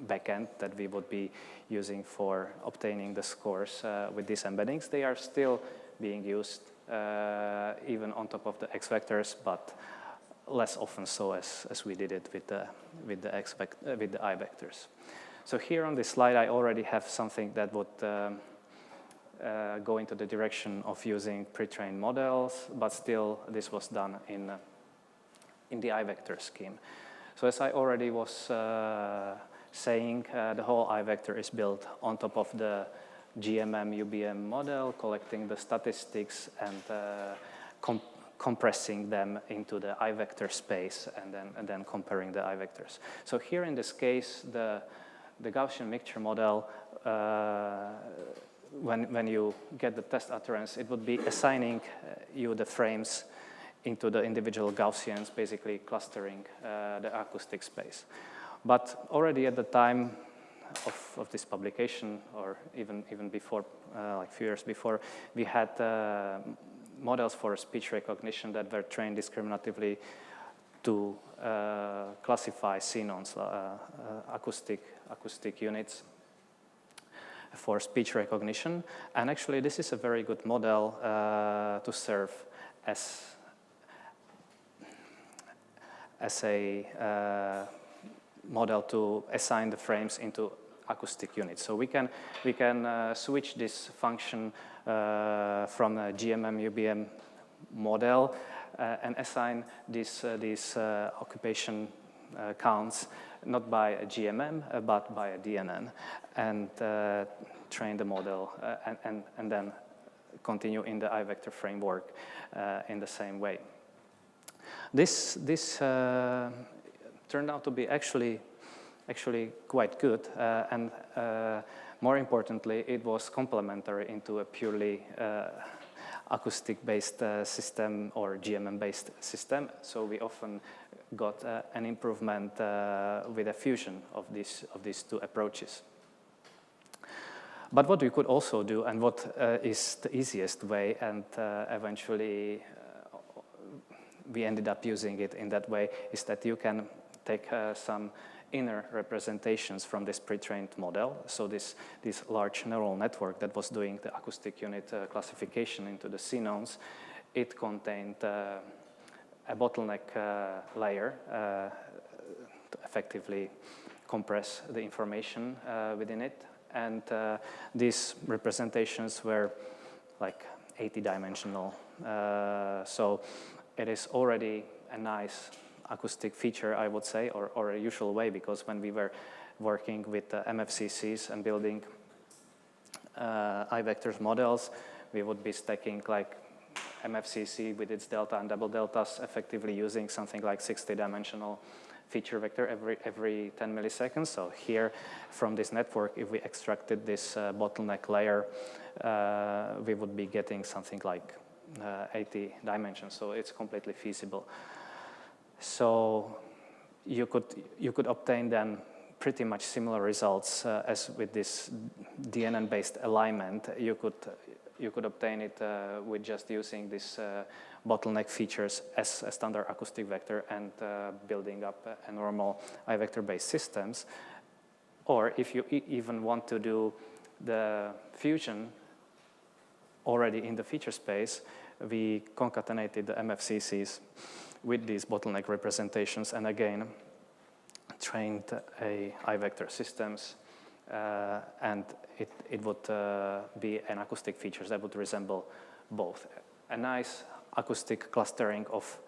Speaker 1: backend that we would be using for obtaining the scores with these embeddings. They are still being used even on top of the X vectors, but less often so as we did it with the I vectors. So here on this slide, I already have something that would go into the direction of using pre-trained models, but still this was done in the I vector scheme. So as I already was saying, the whole I vector is built on top of the GMM UBM model, collecting the statistics and compressing them into the I vector space, and then comparing the I vectors. So here in this case, the Gaussian mixture model, when you get the test utterance, it would be assigning you the frames into the individual Gaussians, basically clustering the acoustic space. But already at the time of this publication, or even before, like a few years before, we had models for speech recognition that were trained discriminatively to classify xenons, acoustic units for speech recognition. And actually, this is a very good model to serve as a model to assign the frames into acoustic units. So we can switch this function from a GMM UBM model and assign these occupation counts not by a GMM but by a DNN, and train the model and then continue in the iVector framework in the same way. This turned out to be actually quite good, and more importantly, it was complementary into a purely acoustic-based system or GMM-based system. So we often got an improvement with a fusion of these two approaches. But what we could also do, and what is the easiest way, and eventually we ended up using it in that way, is that you can take some inner representations from this pre-trained model. So this large neural network that was doing the acoustic unit classification into the C-nodes, it contained a bottleneck layer to effectively compress the information within it. And these representations were like 80-dimensional. So it is already a nice acoustic feature, I would say, or a usual way, because when we were working with MFCCs and building iVectors models, we would be stacking like MFCC with its delta and double deltas, effectively using something like 60-dimensional feature vector every 10 milliseconds. So here, from this network, if we extracted this bottleneck layer, we would be getting something like 80 dimensions. So it's completely feasible. So you could obtain then pretty much similar results as with this DNN-based alignment. You could obtain it with just using this bottleneck features as a standard acoustic vector and building up a normal iVector-based systems. Or if you even want to do the fusion already in the feature space, we concatenated the MFCCs with these bottleneck representations, and again trained a iVector systems, and it would be an acoustic features that would resemble both. A nice acoustic clustering of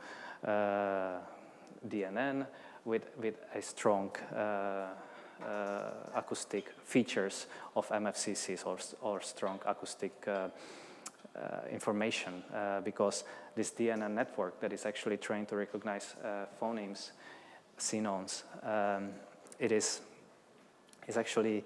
Speaker 1: DNN with a strong acoustic features of MFCCs or strong acoustic information, because this DNN network that is actually trained to recognize phonemes, C-nodes, it is actually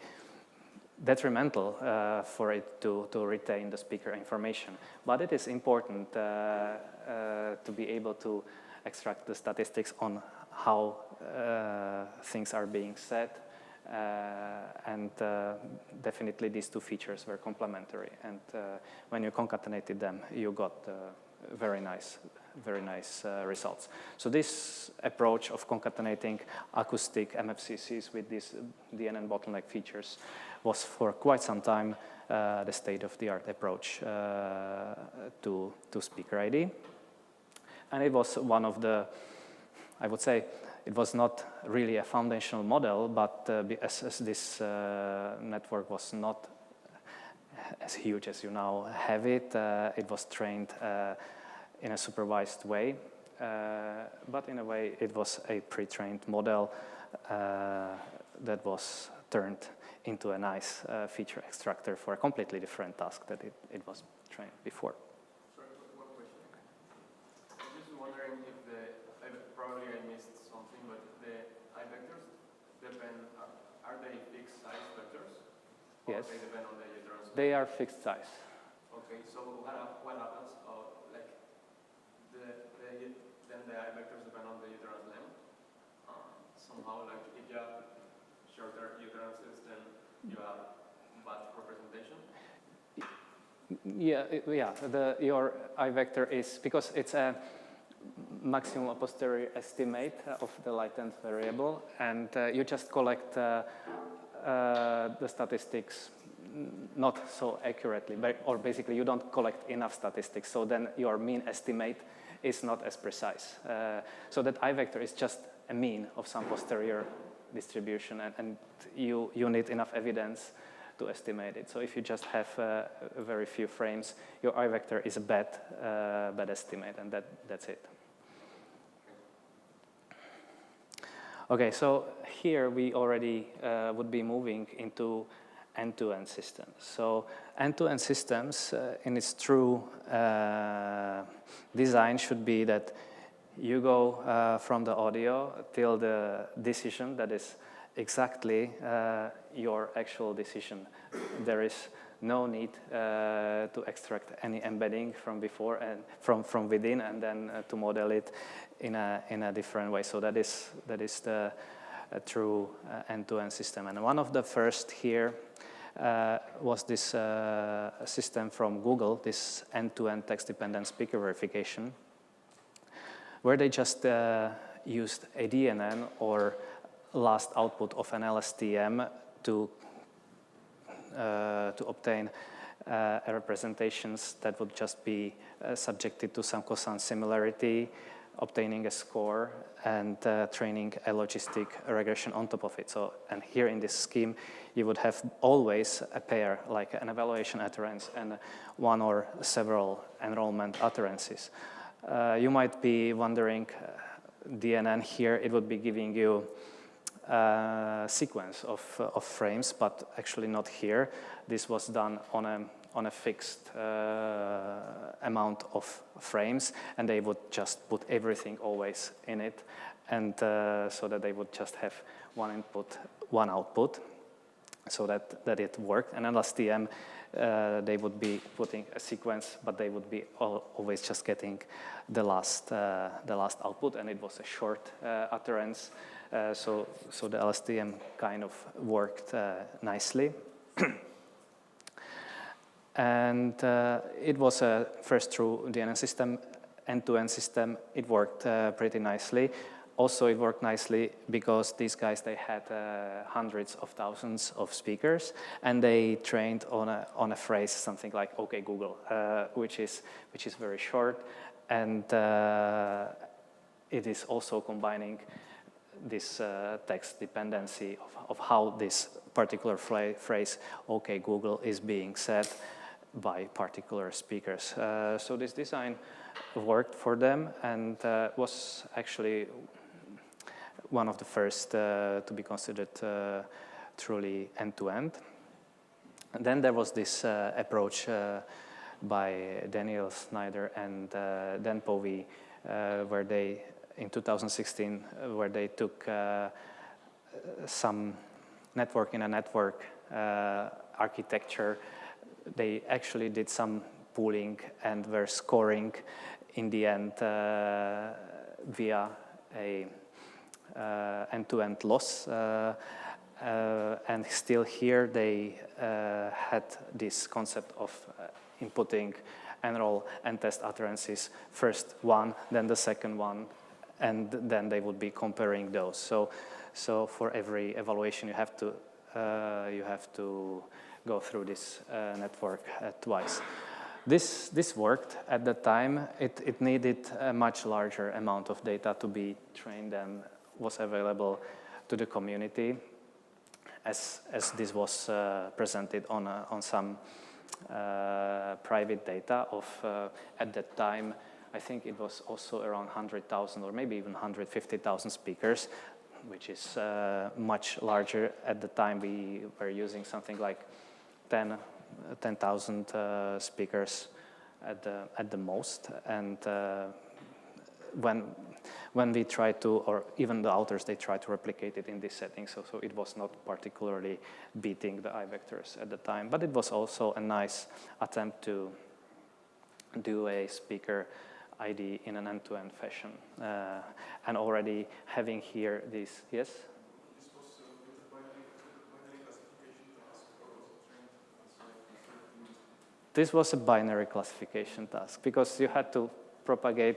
Speaker 1: detrimental for it to retain the speaker information. But it is important to be able to extract the statistics on how things are being said, and definitely these two features were complementary. And when you concatenated them, you got very nice results. So this approach of concatenating acoustic MFCCs with these DNN bottleneck features was for quite some time the state-of-the-art approach to speaker ID. And it was one of the, I would say, it was not really a foundational model, but as this network was not as huge as you now have it, it was trained in a supervised way, but in a way it was a pre-trained model that was turned into a nice feature extractor for a completely different task that it was trained before.
Speaker 4: Sorry, one question. I'm just wondering if probably I missed something, but the iVectors depend, are they fixed size vectors? Or
Speaker 1: Yes.
Speaker 4: they depend on the uterus?
Speaker 1: They are fixed size.
Speaker 4: Okay, so what happens, then the iVectors depend on the uterus length? Somehow, like if you have shorter uteruses, then you have bad representation?
Speaker 1: Your iVector is, because it's a maximum a posteriori estimate of the latent variable, and you just collect the statistics not so accurately, or basically you don't collect enough statistics, so then your mean estimate is not as precise. So that iVector is just a mean of some posterior distribution, and you need enough evidence to estimate it. So if you just have very few frames, your I vector is a bad estimate, and that's it. Okay, so here we already would be moving into end-to-end systems. So end-to-end systems in its true design should be that you go from the audio till the decision that is exactly your actual decision. There is no need to extract any embedding from before and from within, and then to model it in a different way. So that is the true end-to-end system. And one of the first here was this system from Google, this end-to-end text-dependent speaker verification, where they just used a DNN or last output of an LSTM to obtain representations that would just be subjected to some cosine similarity, obtaining a score, and training a logistic regression on top of it. So, and here in this scheme, you would have always a pair, like an evaluation utterance and one or several enrollment utterances. You might be wondering, DNN here, it would be giving you a sequence of frames, but actually not here. This was done on a fixed amount of frames, and they would just put everything always in it, and so that they would just have one input, one output, so that it worked. And LSTM, they would be putting a sequence, but they would be always just getting the last output, and it was a short utterance. So the LSTM kind of worked nicely. And it was a first true DNN system, end-to-end system. It worked pretty nicely. Also, it worked nicely because these guys, they had hundreds of thousands of speakers, and they trained on a phrase, something like "Okay, Google," which is very short, and it is also combining this text dependency of how this particular phrase "Okay, Google" is being said by particular speakers. So this design worked for them, and was actually one of the first to be considered truly end-to-end. And then there was this approach by Daniel Snyder and Dan Povey, where they, in 2016, where they took some network in a network architecture. They actually did some pooling and were scoring in the end via a end-to-end loss. And still here they had this concept of inputting enroll and test utterances, first one, then the second one, and then they would be comparing those. So for every evaluation you have to go through this network twice. This worked at the time. It needed a much larger amount of data to be trained than was available to the community, as this was presented on some private data of at that time. I think it was also around 100,000 or maybe even 150,000 speakers, which is much larger. At the time we were using something like 10,000 speakers at the most, and when we tried to, or even the authors, they tried to replicate it in this setting, so it was not particularly beating the I vectors at the time, but it was also a nice attempt to do a speaker ID in an end-to-end fashion, and already having here these, yes? This was a binary classification task because you had to propagate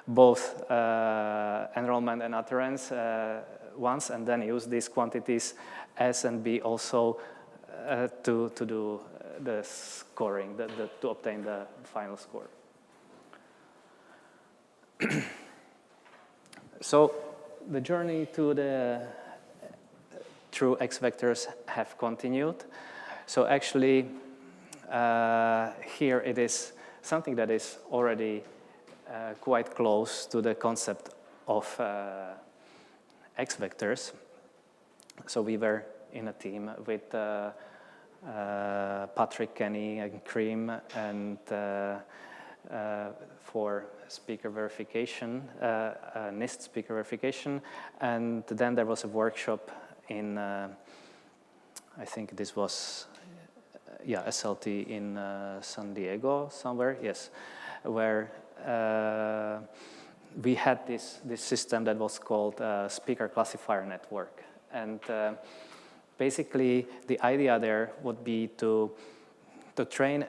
Speaker 1: both enrollment and utterance once, and then use these quantities S and B also to do the scoring, to obtain the final score. So the journey to the through X vectors have continued. So actually, here it is something that is already quite close to the concept of X vectors. So we were in a team with Patrick, Kenny, and Cream, and for speaker verification, NIST speaker verification, and then there was a workshop in, I think this was, SLT in San Diego somewhere, yes, where we had this system that was called speaker classifier network. And basically, the idea there would be to train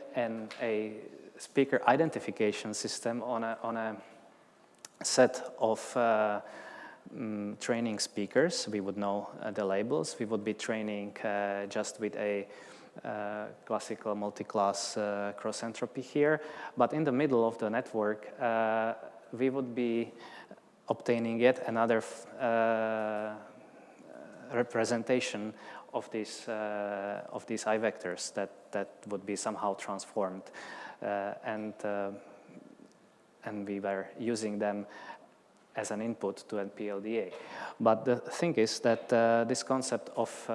Speaker 1: a speaker identification system on a set of training speakers. We would know the labels. We would be training just with a classical multi-class cross entropy here. But in the middle of the network, we would be obtaining yet another representation of these I vectors that would be somehow transformed, and we were using them as an input to NPLDA. But the thing is that this concept of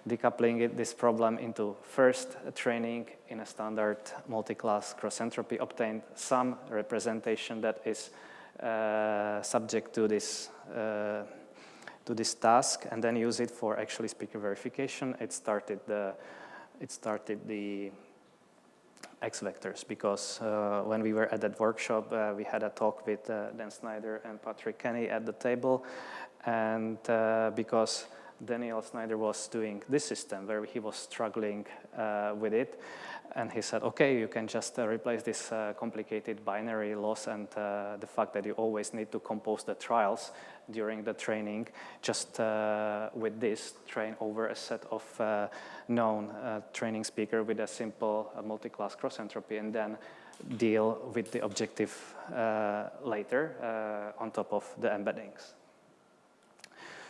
Speaker 1: decoupling this problem into first training in a standard multi-class cross entropy obtained some representation that is subject to this task, and then use it for actually speaker verification. It started the X vectors, because when we were at that workshop, we had a talk with Dan Snyder and Patrick Kenny at the table, and because Daniel Snyder was doing this system where he was struggling with it, and he said, okay, you can just replace this complicated binary loss and the fact that you always need to compose the trials during the training, just with this, train over a set of known training speaker with a simple multi-class cross entropy, and then deal with the objective later on top of the embeddings.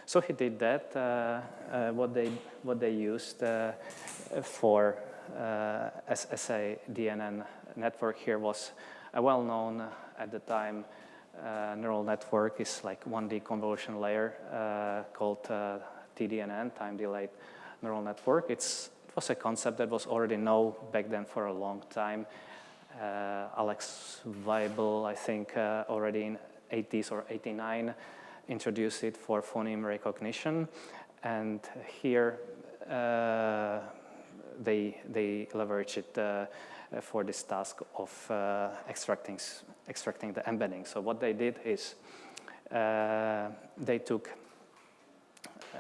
Speaker 1: So he did that. What they used for as a DNN network here was a well-known at the time neural network. Is like 1D convolution layer called TDNN, time-delayed neural network. It was a concept that was already known back then for a long time. Alex Weibel, I think, already in 80s or 89, introduced it for phoneme recognition, and here they leverage it for this task of extracting the embedding. So what they did is they took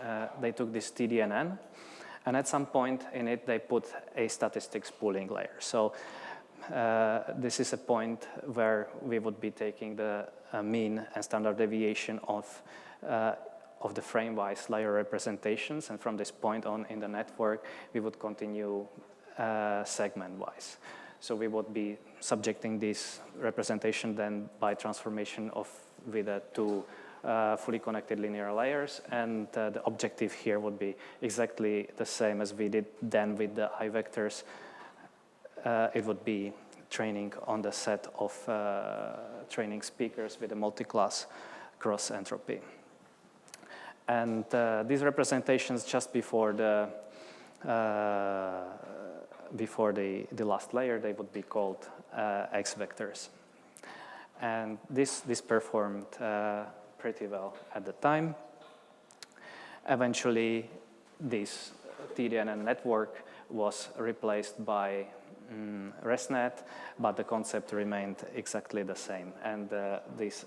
Speaker 1: this TDNN, and at some point in it they put a statistics pooling layer. So this is a point where we would be taking the mean and standard deviation of the frame-wise layer representations, and from this point on in the network, we would continue segment-wise. So we would be subjecting this representation then by transformation with two fully connected linear layers, and the objective here would be exactly the same as we did then with the I vectors. It would be training on the set of training speakers with a multi-class cross entropy. And these representations just before the last layer, they would be called X vectors. And this performed pretty well at the time. Eventually, this TDNN network was replaced by ResNet, but the concept remained exactly the same. And these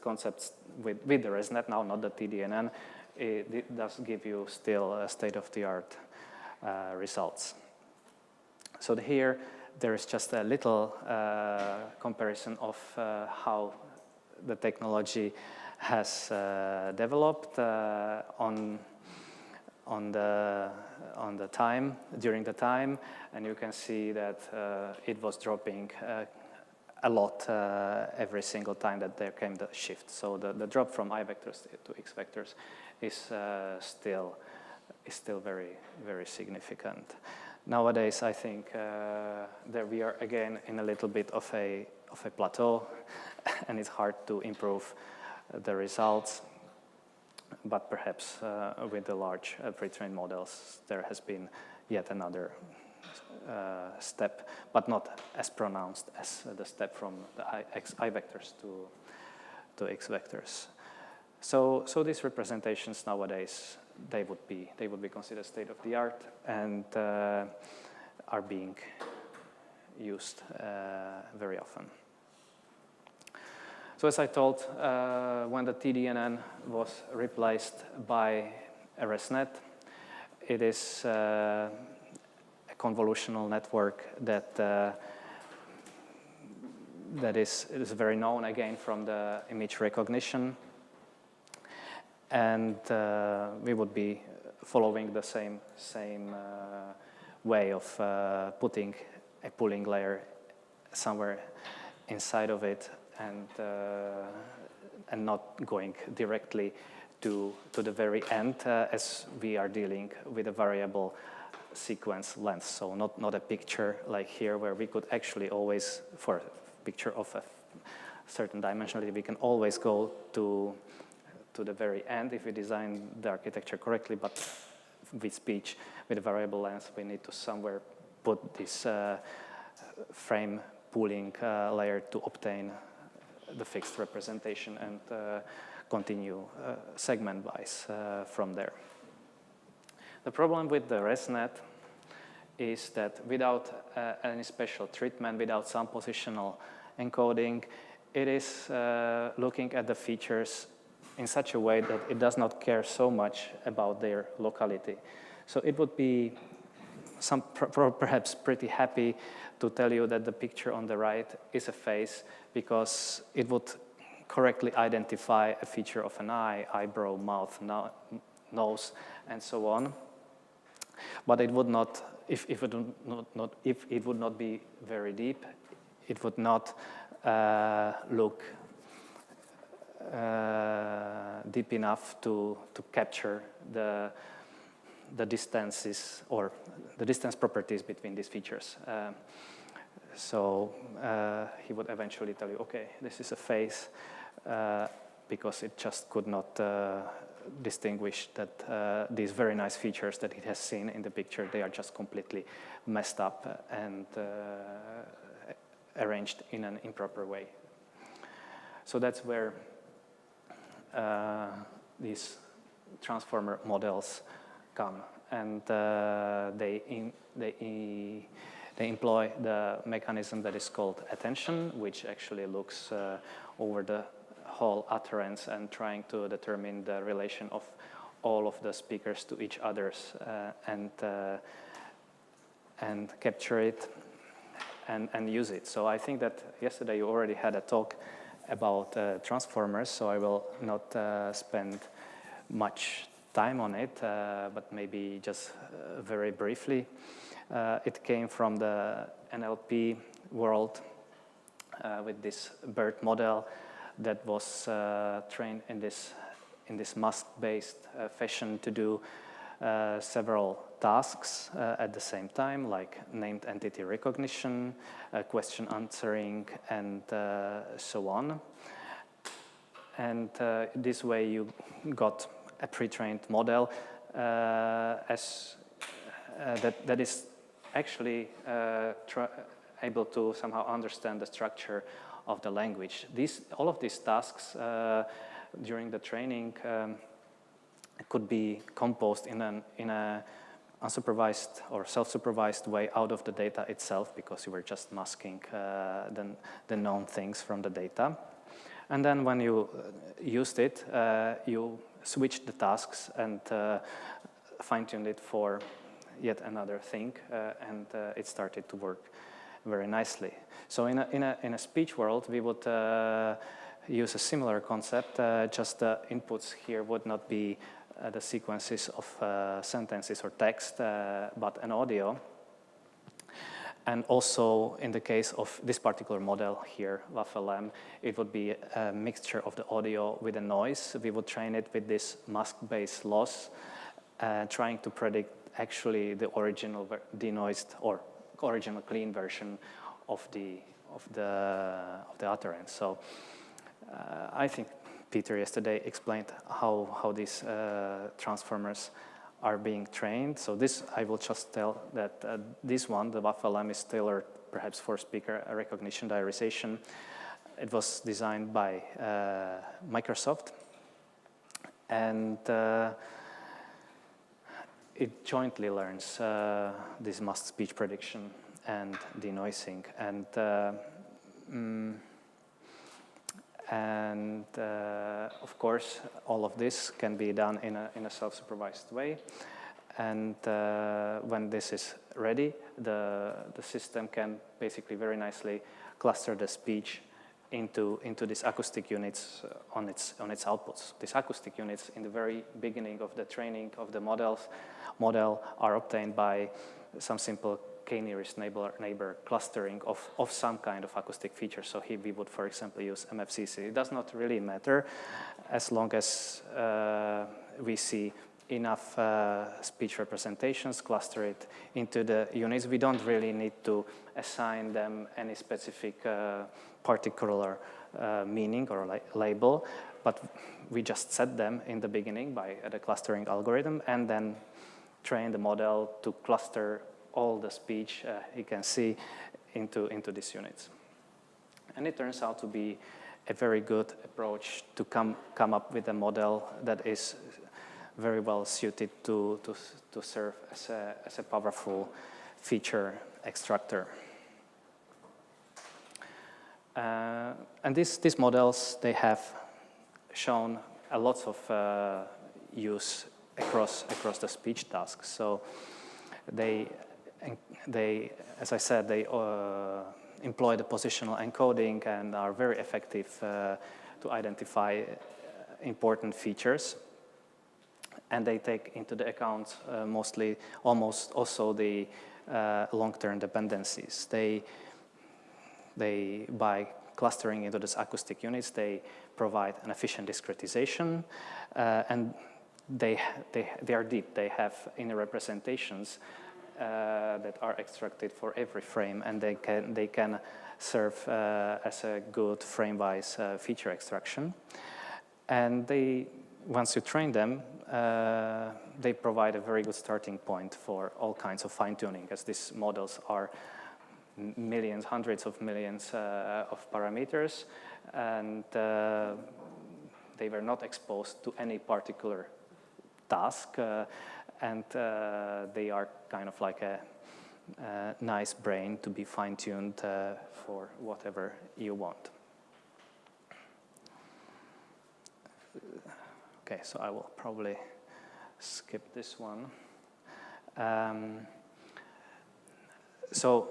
Speaker 1: concepts with the ResNet now, not the TDNN, it does give you still state-of-the-art results. So here there is just a little comparison of how the technology has developed during the time, and you can see that it was dropping a lot every single time that there came the shift. So the drop from I vectors to X vectors is still very, very significant. Nowadays, I think there we are again in a little bit of a plateau, and it's hard to improve the results. But perhaps with the large pre-trained models, there has been yet another step, but not as pronounced as the step from the I vectors to X vectors. So these representations nowadays, they would be considered state of the art and are being used very often. So as I told, when the TDNN was replaced by RSNet, it is a convolutional network that is very known again from the image recognition, and we would be following the same way of putting a pooling layer somewhere inside of it, and not going directly to the very end, as we are dealing with a variable sequence length. So not a picture like here where we could actually always, for a picture of a certain dimensionality, we can always go to the very end if we design the architecture correctly, but with speech, with a variable length, we need to somewhere put this frame pooling layer to obtain the fixed representation and continue segment-wise from there. The problem with the ResNet is that without any special treatment, without some positional encoding, it is looking at the features in such a way that it does not care so much about their locality. So it would be perhaps pretty happy to tell you that the picture on the right is a face, because it would correctly identify a feature of an eye, eyebrow, mouth, nose, and so on. But it would not, if it would not be very deep, it would not look deep enough to capture the distances or the distance properties between these features. So he would eventually tell you, okay, this is a face, because it just could not distinguish that these very nice features that it has seen in the picture, they are just completely messed up and arranged in an improper way. So that's where these transformer models come, and they employ the mechanism that is called attention, which actually looks over the whole utterance and trying to determine the relation of all of the speakers to each others, and capture it and use it. So I think that yesterday you already had a talk about transformers, so I will not spend much time on it, but maybe just very briefly. It came from the NLP world with this BERT model that was trained in this mask-based fashion to do several tasks at the same time, like named entity recognition, question answering, and so on. And this way you got a pre-trained model that is actually able to somehow understand the structure of the language. All of these tasks during the training could be composed in a unsupervised or self-supervised way out of the data itself, because you were just masking the known things from the data. And then when you used it, you switched the tasks and fine-tuned it for yet another thing, and it started to work very nicely. So in a speech world, we would use a similar concept, just the inputs here would not be the sequences of sentences or text, but an audio. And also in the case of this particular model here, WaffleM, it would be a mixture of the audio with the noise. We would train it with this mask-based loss, trying to predict actually the original denoised or original clean version of the utterance. So I think Peter yesterday explained how these transformers are being trained. So this, I will just tell that this one, the WaffleM, is tailored perhaps for speaker recognition diarization. It was designed by Microsoft, and it jointly learns this masked speech prediction and denoising. And of course, all of this can be done in a self-supervised way. And when this is ready, the system can basically very nicely cluster the speech into these acoustic units on its outputs. These acoustic units in the very beginning of the training of the model are obtained by some simple k-nearest neighbor clustering of some kind of acoustic feature. So here we would, for example, use MFCC. It does not really matter as long as we see enough speech representations, cluster it into the units. We don't really need to assign them any specific particular meaning or label, but we just set them in the beginning by the clustering algorithm, and then train the model to cluster all the speech you can see into these units. And it turns out to be a very good approach to come up with a model that is very well suited to serve as a powerful feature extractor. And these models, they have shown a lot of use across the speech tasks. So they, as I said, they employ the positional encoding and are very effective to identify important features. And they take into the account almost also the long-term dependencies. They, by clustering into these acoustic units, they provide an efficient discretization, and they are deep. They have inner representations that are extracted for every frame, and they can serve as a good frame-wise feature extraction. And once you train them, they provide a very good starting point for all kinds of fine-tuning, as these models are millions, hundreds of millions of parameters, and they were not exposed to any particular task, and they are kind of like a nice brain to be fine-tuned for whatever you want. Okay, so I will probably skip this one. So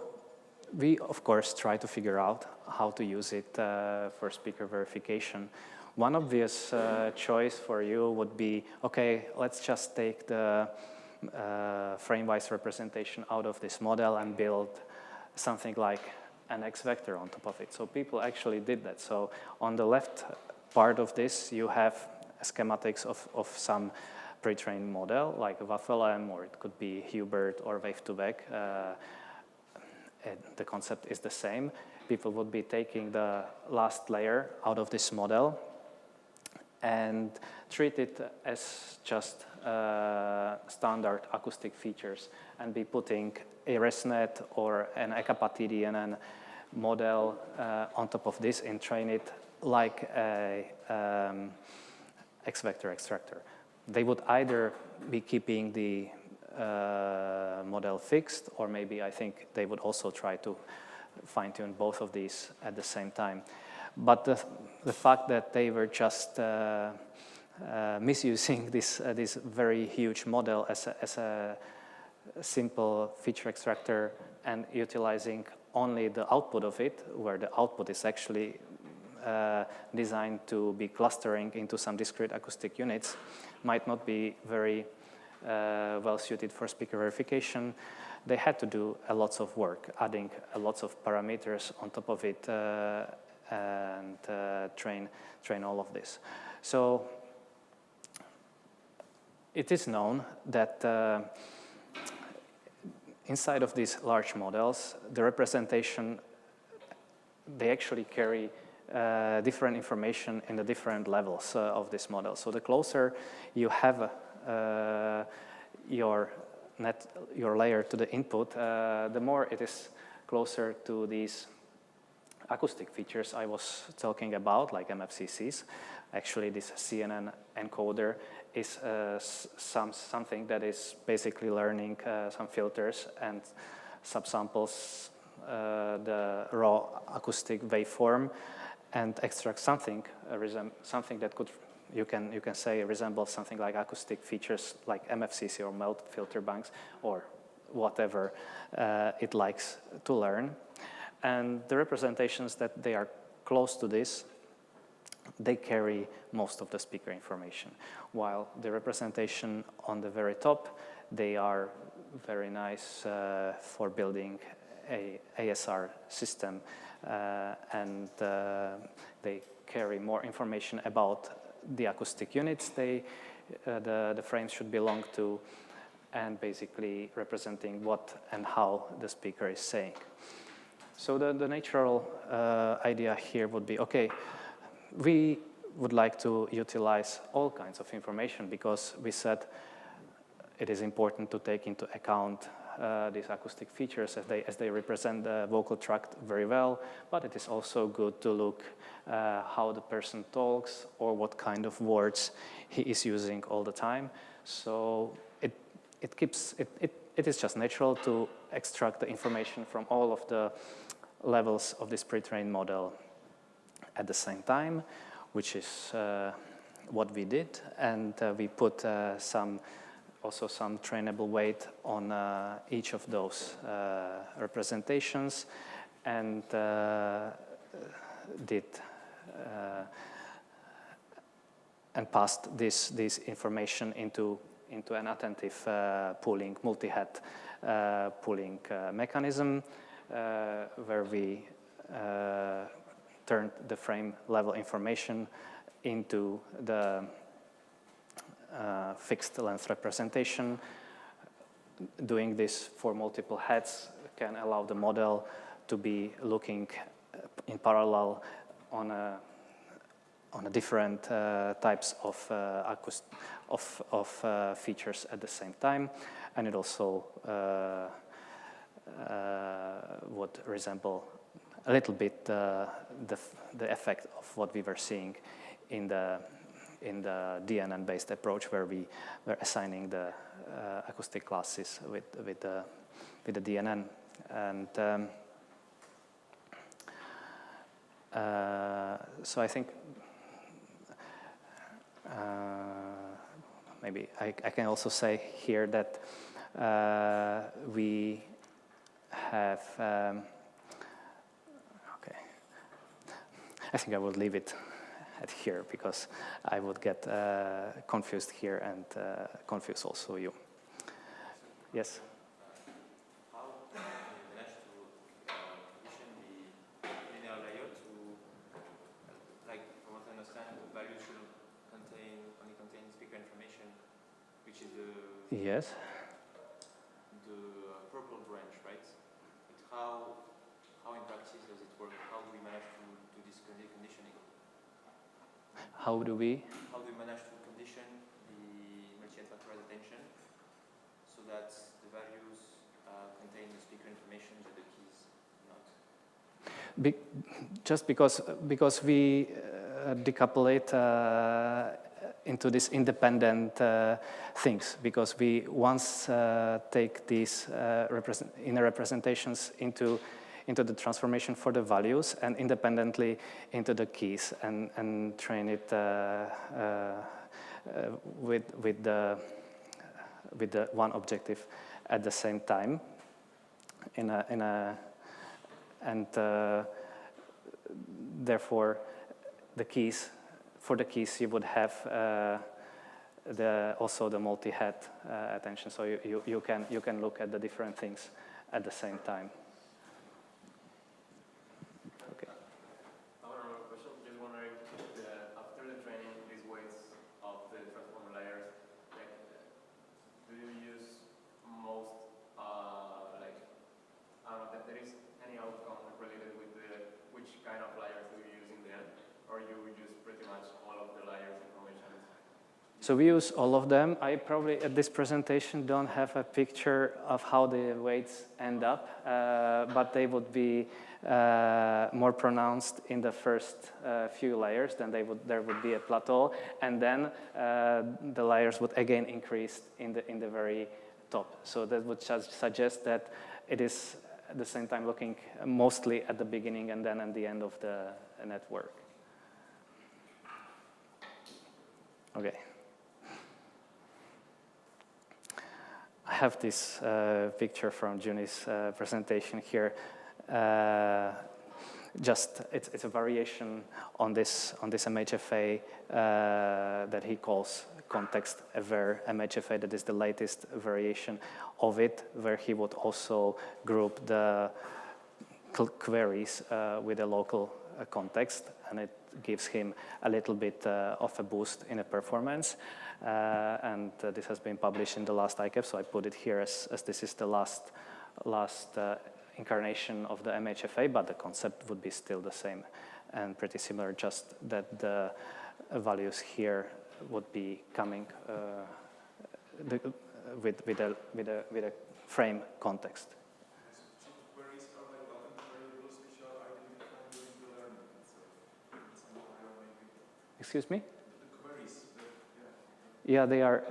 Speaker 1: we, of course, try to figure out how to use it for speaker verification. One obvious choice for you would be, okay, let's just take the frame-wise representation out of this model and build something like an X vector on top of it. So people actually did that. So on the left part of this, you have schematics of some pre-trained model, like a WaffleM, or it could be Hubert or Wave2Vec. The concept is the same. People would be taking the last layer out of this model and treat it as just standard acoustic features, and be putting a ResNet or an EKAPA-TDNN model on top of this and train it like a X vector extractor. They would either be keeping the model fixed, or maybe I think they would also try to fine-tune both of these at the same time. But the fact that they were just misusing this very huge model as a simple feature extractor and utilizing only the output of it, where the output is actually designed to be clustering into some discrete acoustic units, might not be very well suited for speaker verification. they had to do a lot of work, adding a lot of parameters on top of it and train all of this. So it is known that inside of these large models, the representation, they actually carry different information in the different levels of this model. So the closer you have your layer to the input, the more it is closer to these acoustic features I was talking about, like MFCCs. Actually, this CNN encoder is something that is basically learning some filters and subsamples the raw acoustic waveform and extract something that could, you can say, resembles something like acoustic features like MFCC or melt filter banks or whatever it likes to learn. And the representations that they are close to this, they carry most of the speaker information, while the representation on the very top, they are very nice for building a ASR system, and they carry more information about the acoustic units the frames should belong to, and basically representing what and how the speaker is saying. So the natural idea here would be, okay, we would like to utilize all kinds of information because we said it is important to take into account these acoustic features as they represent the vocal tract very well, but it is also good to look how the person talks or what kind of words he is using all the time. So it is just natural to extract the information from all of the levels of this pre-trained model at the same time, which is what we did, and we put also some trainable weight on each of those representations, and passed this information into an attentive pooling, multi-head pooling mechanism, where we turned the frame level information into the fixed length representation. Doing this for multiple heads can allow the model to be looking in parallel on a different types of features at the same time, and it also would resemble a little bit the effect of what we were seeing in the DNN-based approach, where we were assigning the acoustic classes with the DNN. And so I think maybe I can also say here that we have, okay, I think I would leave it at here because I would get confused here and confuse also you. Yes?
Speaker 3: How do you manage to condition the linear layer to, like, from what I understand, the value should only contain speaker information, which is the
Speaker 1: Yes.
Speaker 3: purple branch, right? But how in practice does it work? How do we manage to do this conditioning?
Speaker 1: How do we
Speaker 3: manage to condition the multi-factorial attention so that the values contain the speaker information but the keys not?
Speaker 1: Just because we decouple it into these independent things, because we once take these inner representations into the transformation for the values and independently into the keys and train it with the one objective at the same time and therefore for the keys you would have also the multi-head attention. So you can look at the different things at the same time. Okay.
Speaker 4: I have another question. Just wondering if after the training, these weights of the transformer layers, like, do you use most, like, I don't know if there is any outcome related with which kind of layers do you use in the end, or you use pretty much all of the layers information?
Speaker 1: So we use all of them. I probably at this presentation don't have a picture of how the weights end up, but they would be more pronounced in the first few layers. Then there would be a plateau, and then the layers would again increase in the very top. So that would suggest that it is at the same time looking mostly at the beginning and then at the end of the network. Okay. I have this picture from Juni's presentation here. It's a variation on this MHFA that he calls context-aware MHFA. That is the latest variation of it, where he would also group the queries with a local context, and it gives him a little bit of a boost in a performance. And this has been published in the last ICAP, so I put it here as this is the last incarnation of the MHFA, but the concept would be still the same and pretty similar, just that the values here would be coming with a frame context.
Speaker 5: Queries are like latent variables which are identified during the learning.
Speaker 1: Excuse me?
Speaker 5: The queries,
Speaker 1: Yeah, they are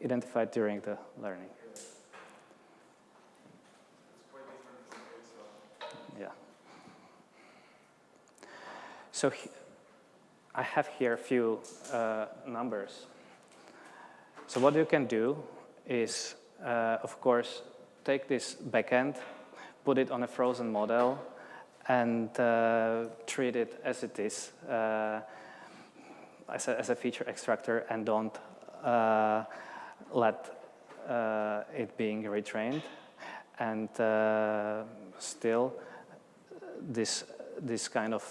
Speaker 1: identified during the learning.
Speaker 5: it's quite different from JSALT.
Speaker 1: Yeah. So I have here a few numbers. So what you can do is, of course, take this backend, put it on a frozen model, and treat it as it is, as a feature extractor, and don't let it being retrained. And still, this kind of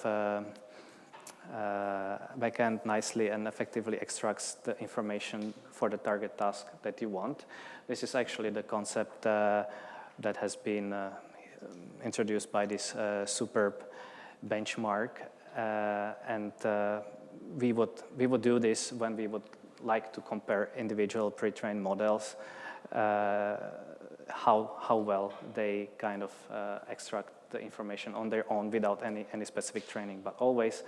Speaker 1: backend nicely and effectively extracts the information for the target task that you want. This is actually the concept that has been introduced by this superb benchmark, and we would do this when we would like to compare individual pre-trained models, how well they kind of extract the information on their own without any specific training. But always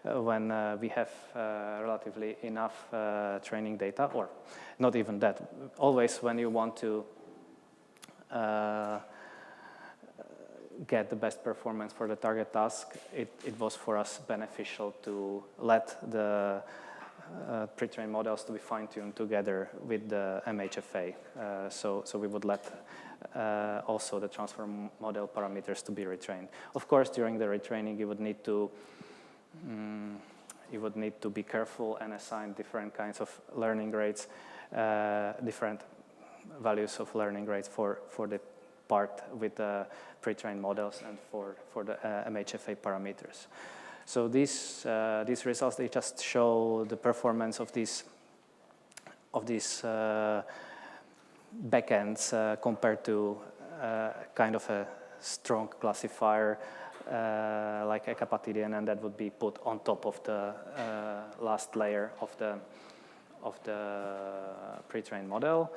Speaker 1: when we have relatively enough training data, or not even that, always when you want to get the best performance for the target task, it was for us beneficial to let the pre-trained models to be fine-tuned together with the MHFA. So we would let also the transfer model parameters to be retrained. Of course, during the retraining, you would need to be careful and assign different kinds of learning rates, different values of learning rates for the part with the pre-trained models and for the MHFA parameters. So these results, they just show the performance of these backends compared to kind of a strong classifier like Ecapatidian, and that would be put on top of the last layer of the pre-trained model.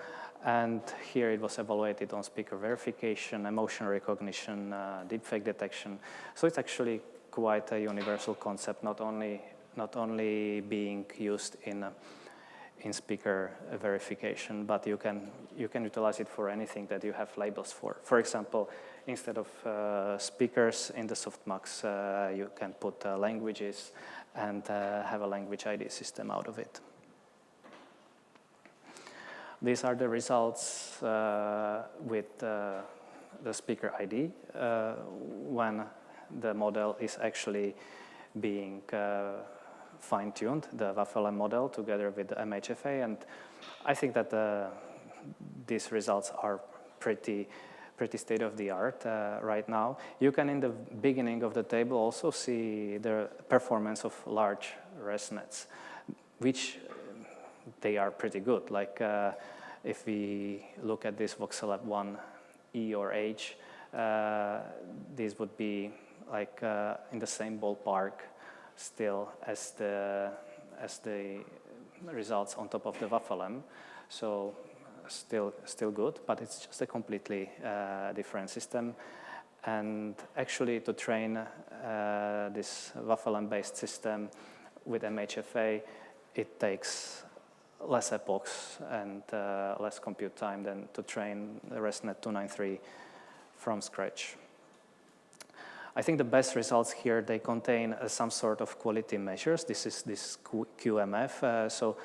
Speaker 1: And here it was evaluated on speaker verification, emotion recognition, deepfake detection. So it's actually quite a universal concept, not only being used in speaker verification, but you can utilize it for anything that you have labels for. For example, instead of speakers in the softmax, you can put languages and have a language ID system out of it. These are the results with the speaker ID when the model is actually being fine-tuned the WAF-LM model together with the MHFA, and I think that these results are pretty state-of-the-art right now. You can, in the beginning of the table, also see the performance of large ResNets, which they are pretty good. Like if we look at this VoxelLab 1E or H, these would be like in the same ballpark still as the results on top of the WAF-LM. So still good, but it's just a completely different system. And actually, to train this WAF-LM based system with MHFA, it takes less epochs and less compute time than to train the ResNet 293 from scratch. I think the best results here, they contain some sort of quality measures. This is this QMF. So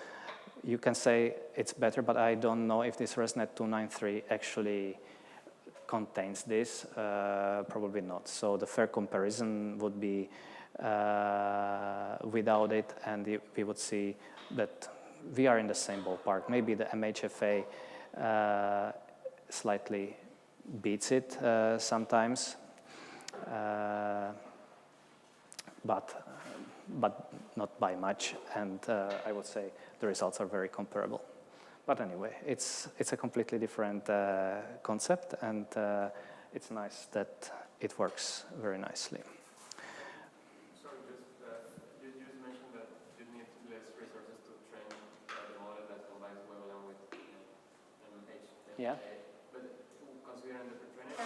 Speaker 1: you can say it's better, but I don't know if this ResNet 293 actually contains this. Probably not. So the fair comparison would be without it, and we would see that we are in the same ballpark. Maybe the MHFA slightly beats it sometimes, but not by much, and I would say the results are very comparable. But anyway, it's a completely different concept, and it's nice that it works very nicely.
Speaker 4: Sorry, you just mentioned that you need less resources to train the model that combines WebLM with MH.
Speaker 1: Yeah.
Speaker 4: But considering the pre-training,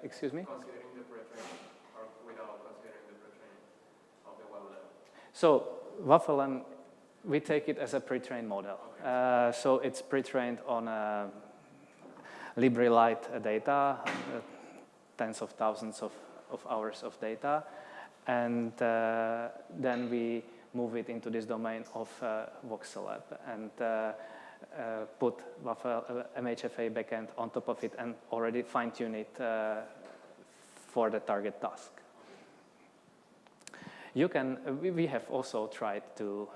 Speaker 1: Excuse me?
Speaker 4: considering the pre-training, or without considering the pre-training of the WebLM.
Speaker 1: So WAF-LM, we take it as a pre-trained model.
Speaker 4: Okay.
Speaker 1: So it's pre-trained on LibreLite data, tens of thousands of hours of data, and then we move it into this domain of VoxelLab and put MHFA backend on top of it and already fine-tune it for the target task. You can. We have also tried to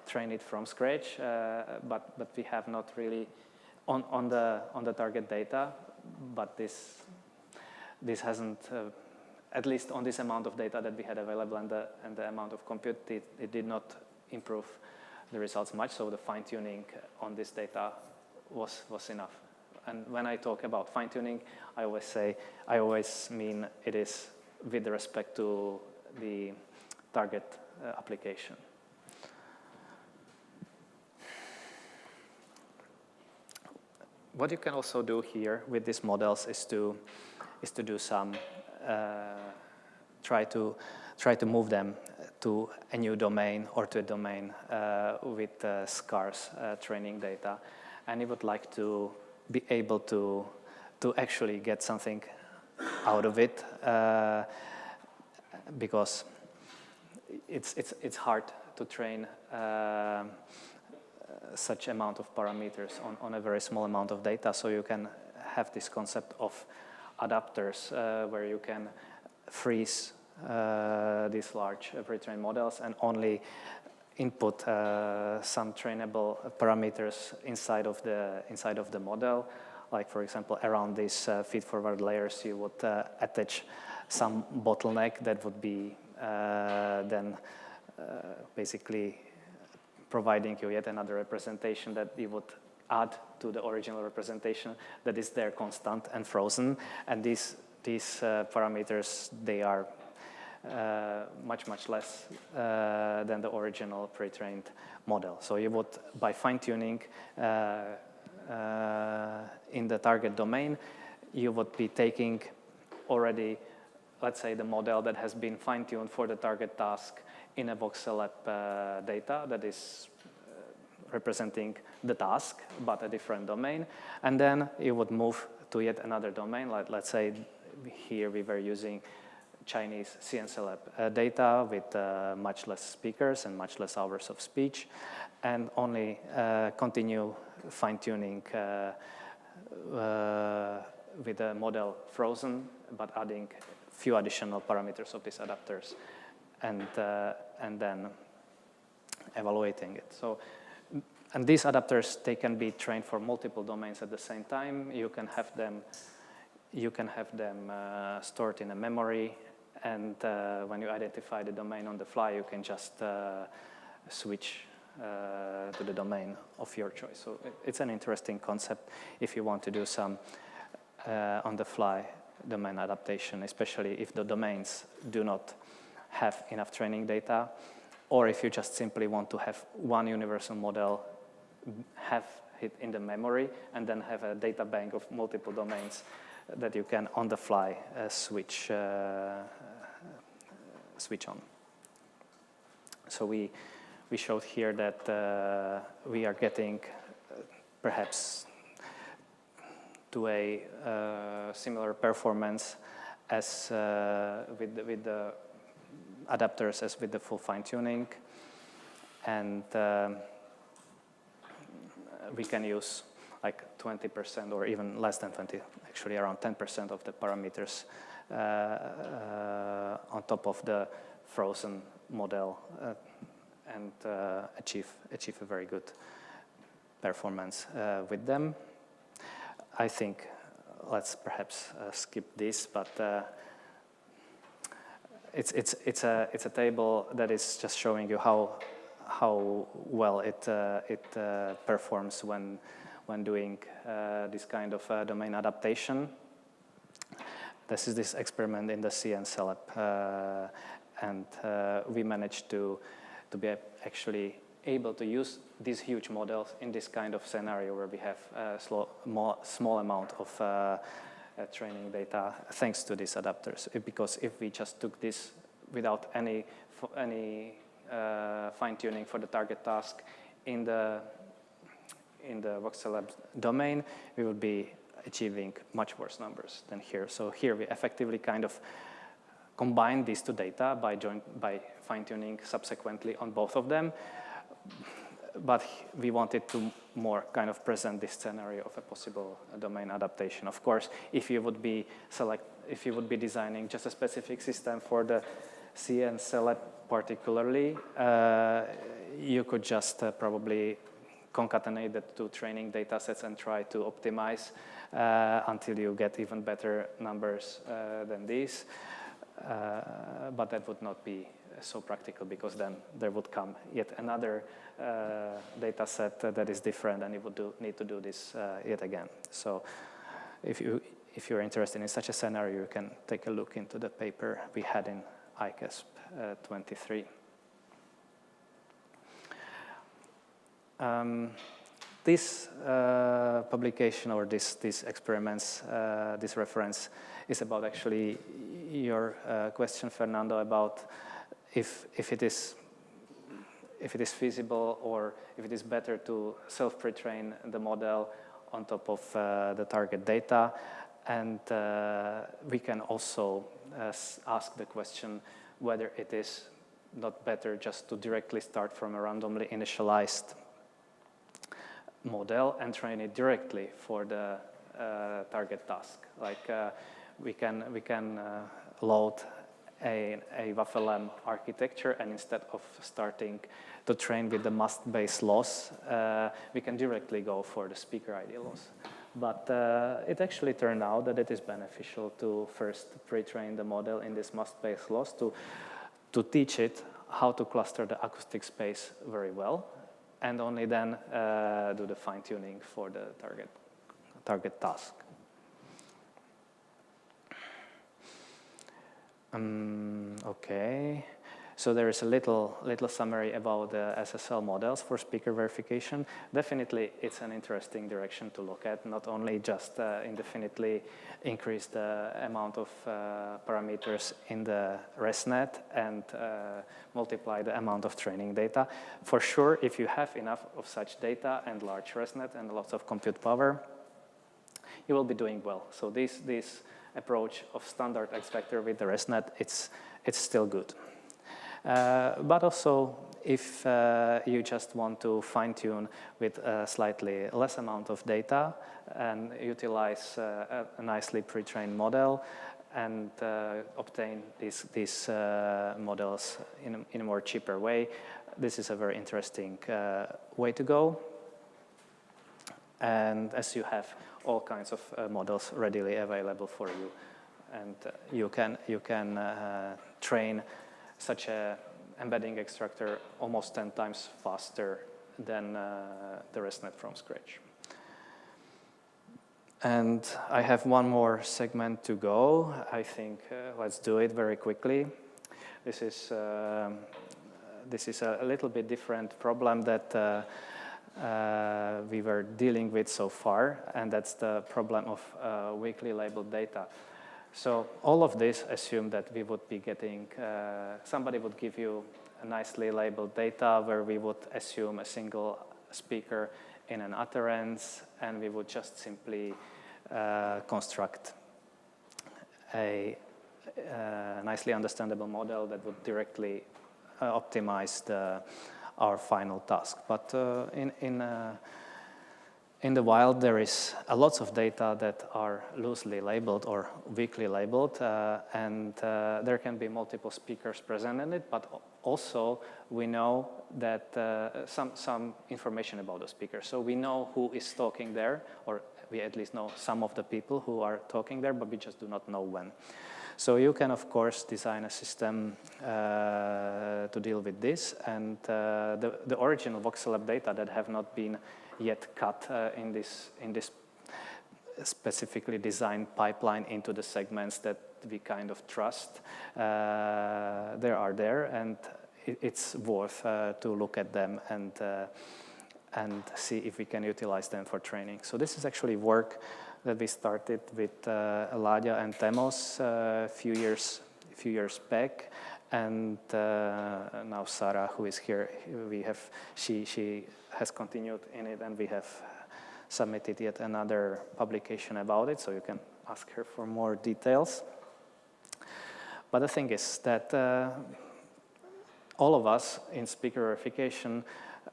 Speaker 1: train it from scratch, but we have not really on the target data. But this hasn't, at least on this amount of data that we had available and the amount of compute, it did not improve the results much. So the fine-tuning on this data was enough. And when I talk about fine-tuning, I always mean it is with respect to the target application. What you can also do here with these models is to do some try to move them to a new domain or to a domain with scarce training data, and you would like to be able to actually get something out of it. Because it's hard to train such amount of parameters on a very small amount of data. So you can have this concept of adapters where you can freeze these large pre-trained models and only input some trainable parameters inside of the model. Like, for example, around these feed-forward layers, you would attach some bottleneck that would be then basically providing you yet another representation that you would add to the original representation that is there constant and frozen. And these parameters, they are much less than the original pre-trained model. So you would, by fine-tuning in the target domain, you would be taking already, let's say, the model that has been fine-tuned for the target task in a VoxelLab data that is representing the task, but a different domain. And then you would move to yet another domain. Like, let's say here we were using Chinese CLSP data with much less speakers and much less hours of speech, and only continue fine-tuning with the model frozen, but adding few additional parameters of these adapters. and then evaluating it. So, and these adapters, they can be trained for multiple domains at the same time. You can have them stored in a memory, and when you identify the domain on the fly, you can just switch to the domain of your choice. So it's an interesting concept if you want to do some on-the-fly domain adaptation, especially if the domains do not have enough training data, or if you just simply want to have one universal model, have it in the memory, and then have a data bank of multiple domains that you can on the fly switch on. So we showed here that we are getting perhaps to a similar performance as with the adapters as with the full fine-tuning, and we can use like 20% or even less than 20, actually around 10% of the parameters on top of the frozen model and achieve a very good performance with them. I think let's perhaps skip this, but it's a table that is just showing you how well it performs when doing this kind of domain adaptation. This is this experiment in the CLSP, and we managed to be actually able to use these huge models in this kind of scenario where we have a small amount of training data thanks to these adapters. Because if we just took this without any fine-tuning for the target task in the voxel domain, we would be achieving much worse numbers than here. So here we effectively kind of combine these two data by fine-tuning subsequently on both of them. But we wanted to more kind of present this scenario of a possible domain adaptation. Of course, if you would be designing just a specific system for the CLSP particularly, you could just probably concatenate the two training data sets and try to optimize until you get even better numbers than these. But that would not be so practical, because then there would come yet another data set that is different, and you would need to do this yet again. So if you're interested in such a scenario, you can take a look into the paper we had in ICASP 23. This publication or these experiments, this reference is about actually your question, Fernando, about if it is feasible or if it is better to self-pre-train the model on top of the target data. And we can also ask the question whether it is not better just to directly start from a randomly initialized model and train it directly for the target task. Like we can load a WaffleM architecture, and instead of starting to train with the must-based loss, we can directly go for the speaker ID loss. But it actually turned out that it is beneficial to first pre-train the model in this must-based loss to teach it how to cluster the acoustic space very well, and only then do the fine-tuning for the target task. Okay, so there is a little summary about the SSL models for speaker verification. Definitely, it's an interesting direction to look at, not only just indefinitely increase the amount of parameters in the ResNet and multiply the amount of training data. For sure, if you have enough of such data and large ResNet and lots of compute power, you will be doing well. So this approach of standard X vector with the ResNet, it's still good. But also, if you just want to fine-tune with a slightly less amount of data and utilize a nicely pre-trained model, and obtain these models in a more cheaper way. This is a very interesting way to go. And as you have all kinds of models readily available for you, and you can train such a embedding extractor almost 10 times faster than the ResNet from scratch. And I have one more segment to go. I think let's do it very quickly. This is a little bit different problem that we were dealing with so far, and that's the problem of weakly labeled data. So all of this assumed that we would be getting, somebody would give you a nicely labeled data where we would assume a single speaker in an utterance, and we would just simply construct a nicely understandable model that would directly optimize our final task. But in the wild, there is a lots of data that are loosely labeled or weakly labeled, and there can be multiple speakers present in it, but also we know that some information about the speaker. So we know who is talking there, or we at least know some of the people who are talking there, but we just do not know when. So you can, of course, design a system to deal with this, and the original VoxelLab data that have not been yet cut in this specifically designed pipeline into the segments that we kind of trust, they are there, and it's worth to look at them and see if we can utilize them for training. So this is actually work that we started with Láďa and Temos a few years back, and now Sarah, who is here, she has continued in it, and we have submitted yet another publication about it, so you can ask her for more details. But the thing is that all of us in speaker verification,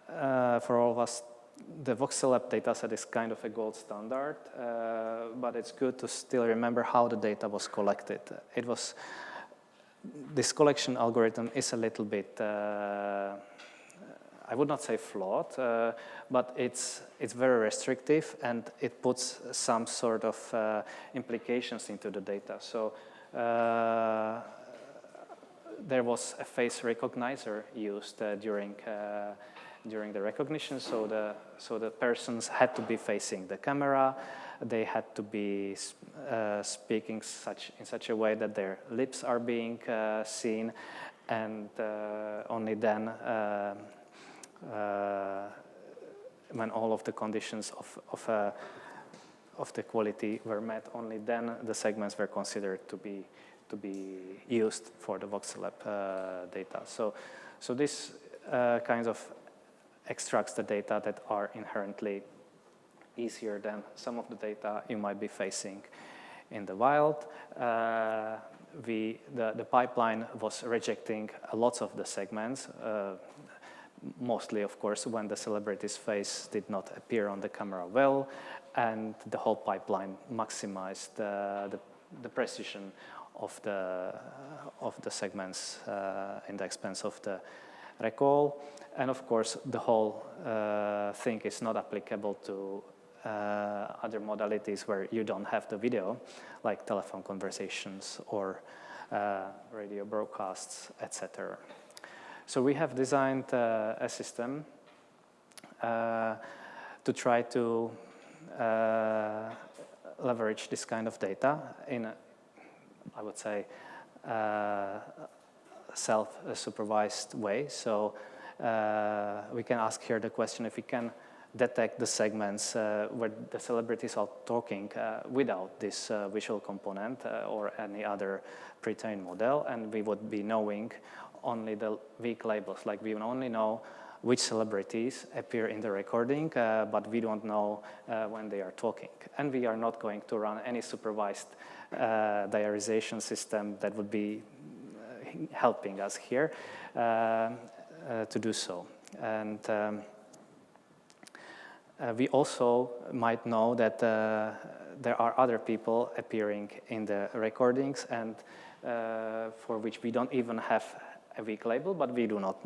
Speaker 1: for all of us, the VoxelLab dataset is kind of a gold standard, but it's good to still remember how the data was collected. This collection algorithm is a little bit, I would not say flawed, but it's very restrictive, and it puts some sort of implications into the data. So there was a face recognizer used during the recognition, so the persons had to be facing the camera. They had to be speaking in such a way that their lips are being seen, and only then, when all of the conditions of the quality were met, only then the segments were considered to be used for the VoxelLab data. So this kind of extracts the data that are inherently easier than some of the data you might be facing in the wild. The pipeline was rejecting lots of the segments, mostly, of course, when the celebrity's face did not appear on the camera well, and the whole pipeline maximized the precision of the segments in the expense of the recall. And of course, the whole thing is not applicable to other modalities where you don't have the video, like telephone conversations or radio broadcasts, etc. So we have designed a system to try to leverage this kind of data in a, I would say, self-supervised way. So we can ask here the question if we can detect the segments where the celebrities are talking without this visual component or any other pre-trained model, and we would be knowing only the weak labels. Like, we only know which celebrities appear in the recording, but we don't know when they are talking. And we are not going to run any supervised diarization system that would be helping us here to do so. And we also might know that there are other people appearing in the recordings, and for which we don't even have a weak label, but we do not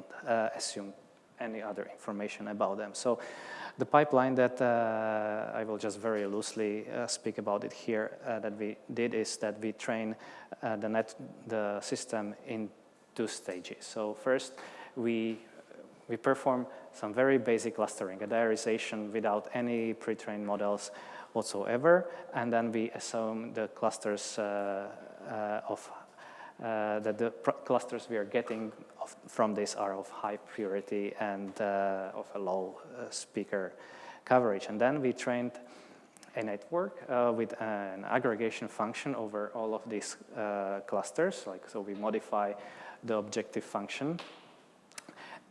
Speaker 1: assume any other information about them. So the pipeline that I will just very loosely speak about it here that we did is that we train the system in 2 stages. So first, we perform some very basic clustering, a diarization without any pre-trained models whatsoever, and then we assume the clusters clusters we are getting from this are of high purity and of a low speaker coverage. And then we trained a network with an aggregation function over all of these clusters. So we modify the objective function,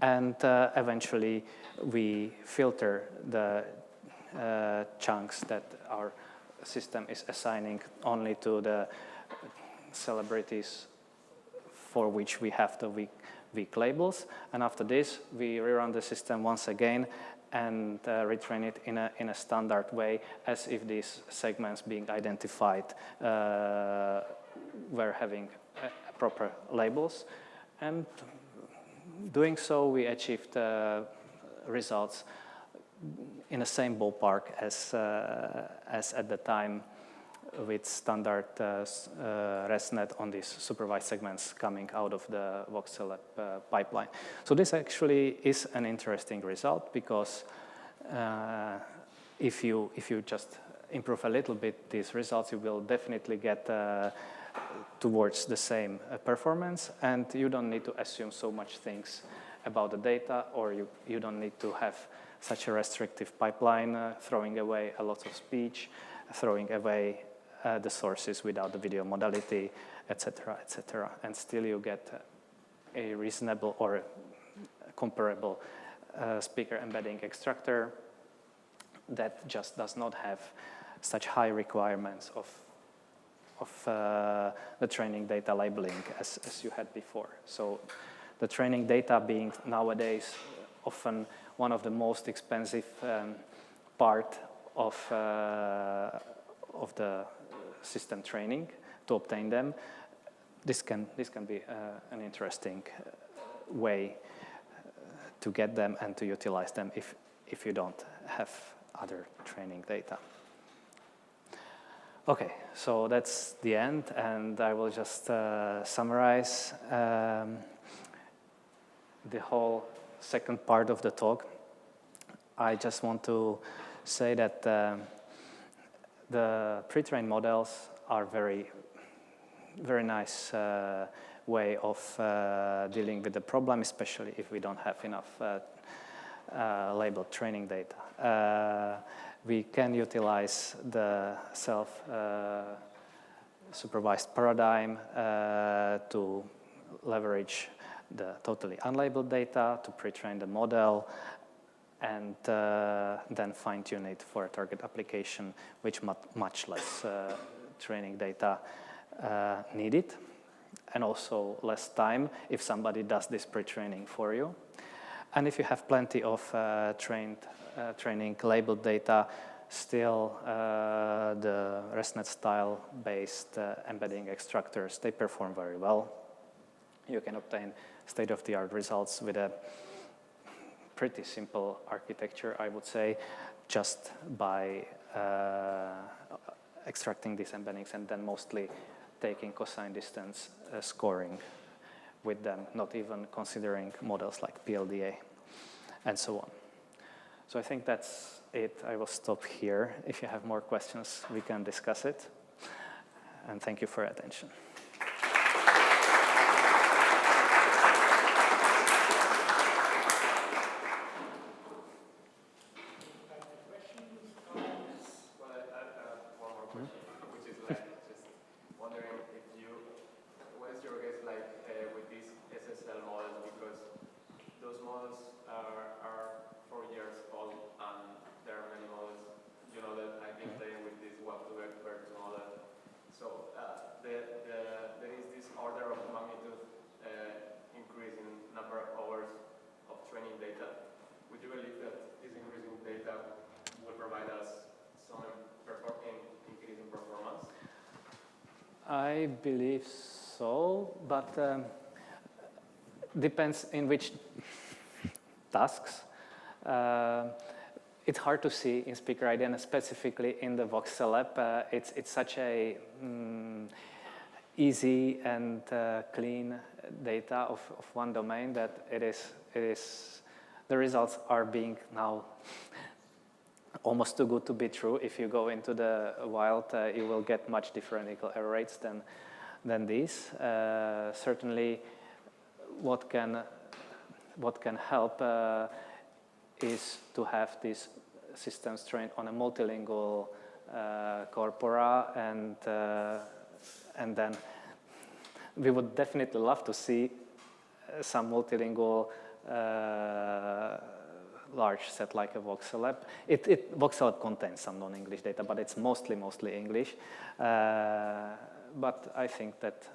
Speaker 1: and eventually we filter the chunks that our system is assigning only to the celebrities for which we have the weak labels. And after this, we rerun the system once again and retrain it in a standard way, as if these segments being identified were having proper labels. And doing so, we achieved results in the same ballpark as at the time with standard ResNet on these supervised segments coming out of the VoxCellApp pipeline. So this actually is an interesting result, because if you just improve a little bit these results, you will definitely get towards the same performance, and you don't need to assume so much things about the data, or you don't need to have such a restrictive pipeline, throwing away a lot of speech, throwing away the sources without the video modality, etc., etc. And still you get a reasonable or comparable speaker embedding extractor that just does not have such high requirements of the training data labeling as you had before. So the training data being nowadays often one of the most expensive part of the system training to obtain them. This can be an interesting way to get them and to utilize them if you don't have other training data. Okay, so that's the end, and I will just summarize the whole second part of the talk. I just want to say that the pre-trained models are very nice way of dealing with the problem, especially if we don't have enough labeled training data. We can utilize the self-supervised paradigm to leverage the totally unlabeled data to pre-train the model, and then fine-tune it for a target application, which much less training data needed, and also less time if somebody does this pre-training for you. And if you have plenty of training labeled data, still the ResNet style-based embedding extractors, they perform very well. You can obtain state-of-the-art results with a pretty simple architecture, I would say, just by extracting these embeddings and then mostly taking cosine distance scoring with them, not even considering models like PLDA and so on. So I think that's it. I will stop here. If you have more questions, we can discuss it. And thank you for your attention.
Speaker 4: Will provide us some increase in
Speaker 1: I believe so, but depends in which tasks. It's hard to see in Speaker ID, and specifically in the voxel app. It's such a easy and clean data of one domain that it is the results are being now almost too good to be true. If you go into the wild, you will get much different error rates than these. Certainly, what can help is to have these systems trained on a multilingual corpora, and then we would definitely love to see some multilingual large set like a voxel app. Voxel app contains some non-English data, but it's mostly English. But I think that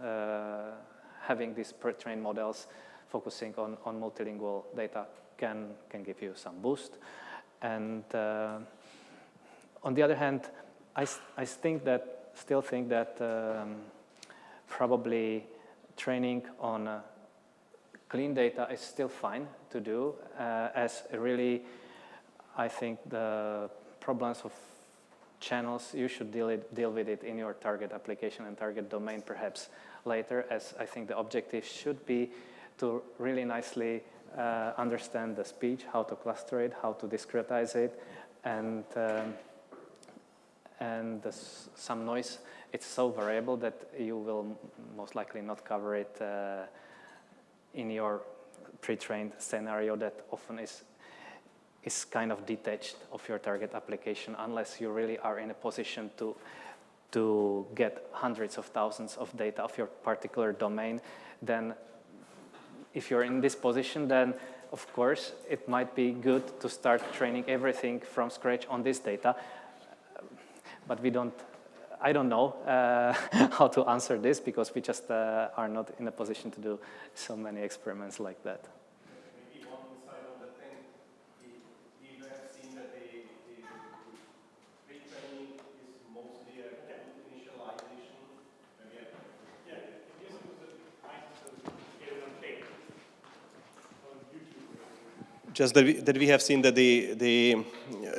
Speaker 1: having these pre-trained models focusing on multilingual data can give you some boost. And on the other hand, I still think that probably training on clean data is still fine to do, as really, I think the problems of channels, you should deal with it in your target application and target domain perhaps later, as I think the objective should be to really nicely understand the speech, how to cluster it, how to discretize it, and some noise. It's so variable that you will most likely not cover it in your pre-trained scenario that often is kind of detached of your target application, unless you really are in a position to get hundreds of thousands of data of your particular domain. Then if you're in this position, then of course it might be good to start training everything from scratch on this data. But I don't know how to answer this, because we just are not in a position to do so many experiments like that.
Speaker 6: Maybe one side of the thing, you have seen that the pre-training is mostly a initialization.
Speaker 2: Yeah, it used to be nice to get it on tape on YouTube.
Speaker 6: Just that we have seen that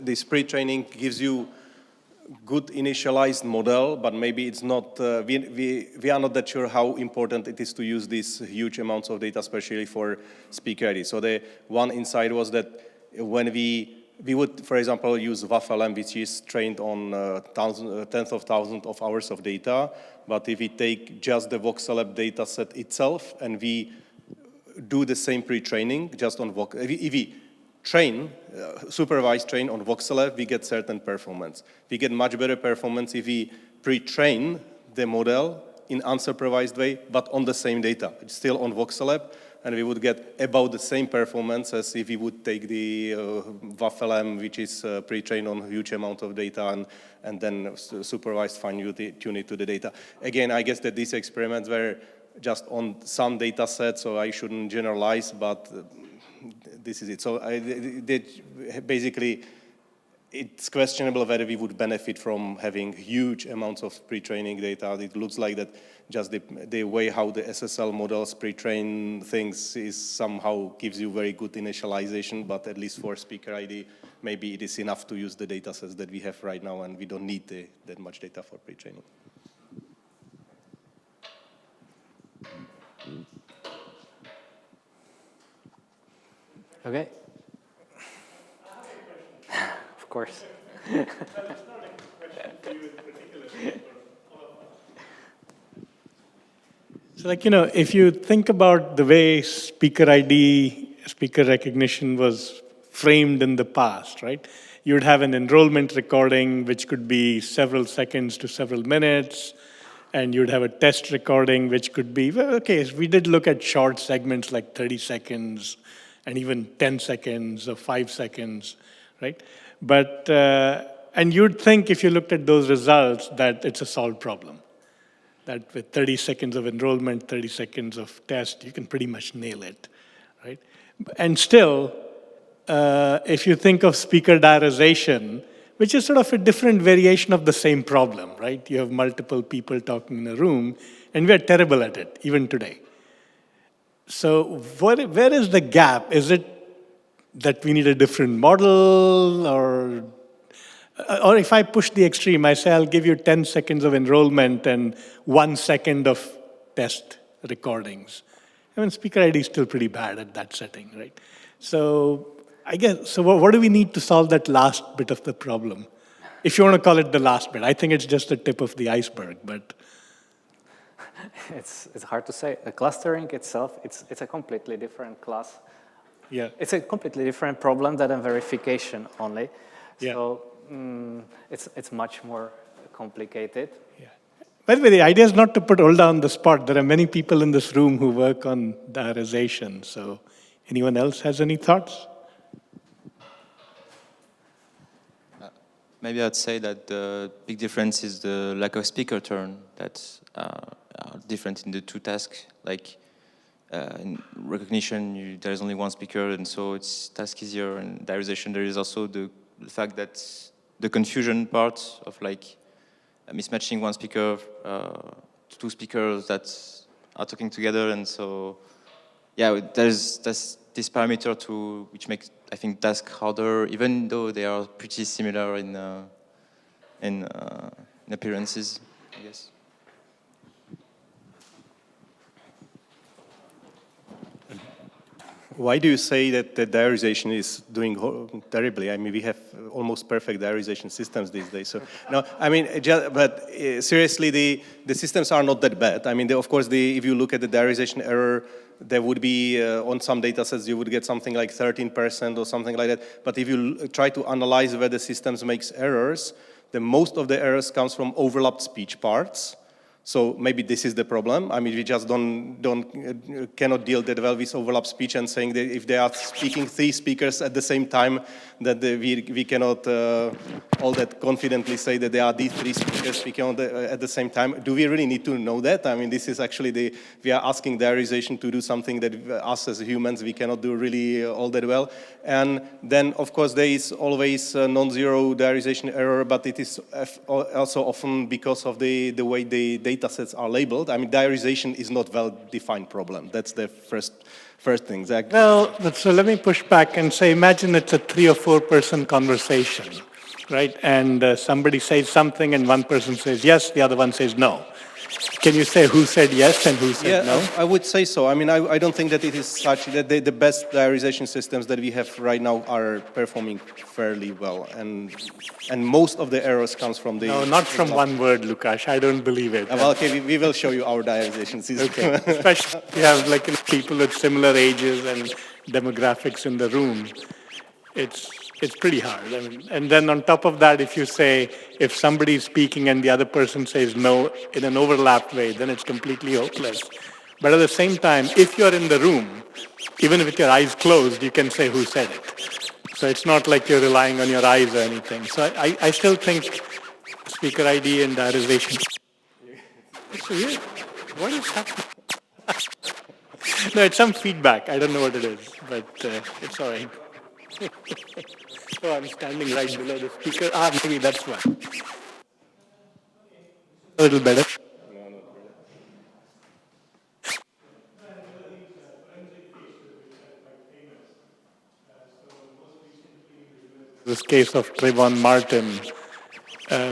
Speaker 6: this pre-training gives you good initialized model, but maybe it's not, we are not that sure how important it is to use these huge amounts of data, especially for Speaker ID. So the one insight was that when we would, for example, use WAF-LM, which is trained on tens of thousands of hours of data, but if we take just the voxel app data set itself and we do the same pre-training just on if we train, supervised train on voxel app, we get certain performance. We get much better performance if we pre-train the model in unsupervised way, but on the same data. It's still on voxel app, and we would get about the same performance as if we would take the WAF-LM, which is pre-trained on a huge amount of data, and then supervised fine-tune it to the data. Again, I guess that these experiments were just on some data sets, so I shouldn't generalize, but this is it. So basically, it's questionable whether we would benefit from having huge amounts of pre-training data. It looks like that just the way how the SSL models pre-train things is somehow gives you very good initialization, but at least for Speaker ID, maybe it is enough to use the data sets that we have right now, and we don't need that much data for pre-training.
Speaker 1: Okay. Of course.
Speaker 2: Well, it's not a question for you in particular, but for all of us. So, if you think about the way Speaker ID, speaker recognition was framed in the past, right? You would have an enrollment recording, which could be several seconds to several minutes, and you'd have a test recording, which could be, well, okay, so we did look at short segments like 30 seconds, and even 10 seconds or 5 seconds, right? But, and you'd think if you looked at those results that it's a solved problem. That with 30 seconds of enrollment, 30 seconds of test, you can pretty much nail it, right? And still, if you think of speaker diarization, which is sort of a different variation of the same problem, right? You have multiple people talking in a room, and we are terrible at it, even today. So where is the gap? Is it that we need a different model, or if I push the extreme, I say I'll give you 10 seconds of enrollment and 1 second of test recordings. I mean, speaker ID is still pretty bad at that setting, right? So I guess, so what do we need to solve that last bit of the problem? If you want to call it the last bit. I think it's just the tip of the iceberg, but.
Speaker 1: It's hard to say. The clustering itself, it's a completely different class.
Speaker 2: Yeah.
Speaker 1: It's a completely different problem than a verification only.
Speaker 2: Yeah.
Speaker 1: So it's much more complicated.
Speaker 2: Yeah. By the way, the idea is not to put Olda on the spot. There are many people in this room who work on diarization. So anyone else has any thoughts?
Speaker 3: Maybe I'd say that the big difference is the lack of speaker turn that's different in the two tasks. Like in recognition, there is only one speaker, and so it's task easier. And diarization, there is also the fact that the confusion part of like mismatching one speaker to two speakers that are talking together, and so yeah, there's this parameter which makes, I think, task harder, even though they are pretty similar in appearances, I guess.
Speaker 6: Why do you say that the diarization is doing terribly? I mean, we have almost perfect diarization systems these days. So no, I mean, seriously, the systems are not that bad. I mean, of course, if you look at the diarization error, there would be on some data sets you would get something like 13% or something like that. But if you try to analyze where the systems makes errors, then most of the errors comes from overlapped speech parts. So maybe this is the problem. I mean, we just cannot deal that well with overlap speech, and saying that if they are speaking 3 speakers at the same time, that we cannot all that confidently say that there are these 3 speakers speaking at the same time. Do we really need to know that? I mean, this is actually we are asking diarization to do something that us as humans, we cannot do really all that well. And then, of course, there is always non-zero diarization error, but it is also often because of the way the data sets are labeled. I mean, diarization is not well-defined problem. That's the first thing. Zach?
Speaker 2: Well, so let me push back and say, imagine it's a 3 or 4 person conversation, right? And somebody says something and one person says yes, the other one says no. Can you say who said yes and who said no?
Speaker 6: I would say so. I mean, I don't think that it is such that the best diarization systems that we have right now are performing fairly well, and most of the errors comes from the.
Speaker 2: No, not from one word, Lukash. I don't believe it.
Speaker 6: Well, okay, we will show you our diarization system.
Speaker 2: Okay, especially if you have like people with similar ages and demographics in the room. It's pretty hard. I mean, and then on top of that, if you say, if somebody is speaking and the other person says no in an overlapped way, then it's completely hopeless. But at the same time, if you're in the room, even with your eyes closed, you can say who said it. So it's not like you're relying on your eyes or anything. So I still think speaker ID and diarization. It's weird. What is happening? No, it's some feedback. I don't know what it is, but it's all right. Oh, I'm standing right below the speaker. Maybe that's why. A little better. This case of Trayvon Martin,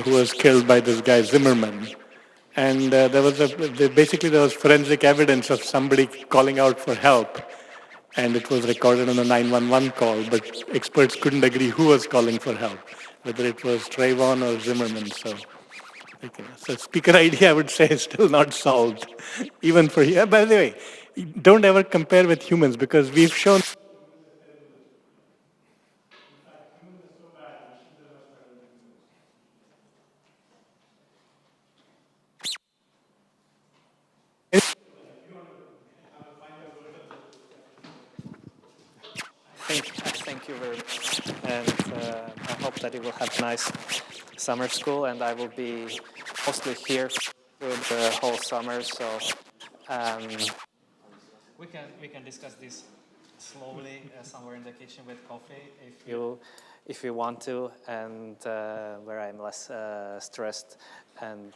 Speaker 2: who was killed by this guy Zimmerman. And there was forensic evidence of somebody calling out for help. And it was recorded on a 911 call, but experts couldn't agree who was calling for help, whether it was Trayvon or Zimmerman. So speaker ID, I would say, is still not solved, even for here. By the way, don't ever compare with humans, because we've shown.
Speaker 1: Thank you very much, and I hope that you will have a nice summer school, and I will be mostly here through the whole summer, so we can discuss this slowly somewhere in the kitchen with coffee if if you want to, and where I'm less stressed and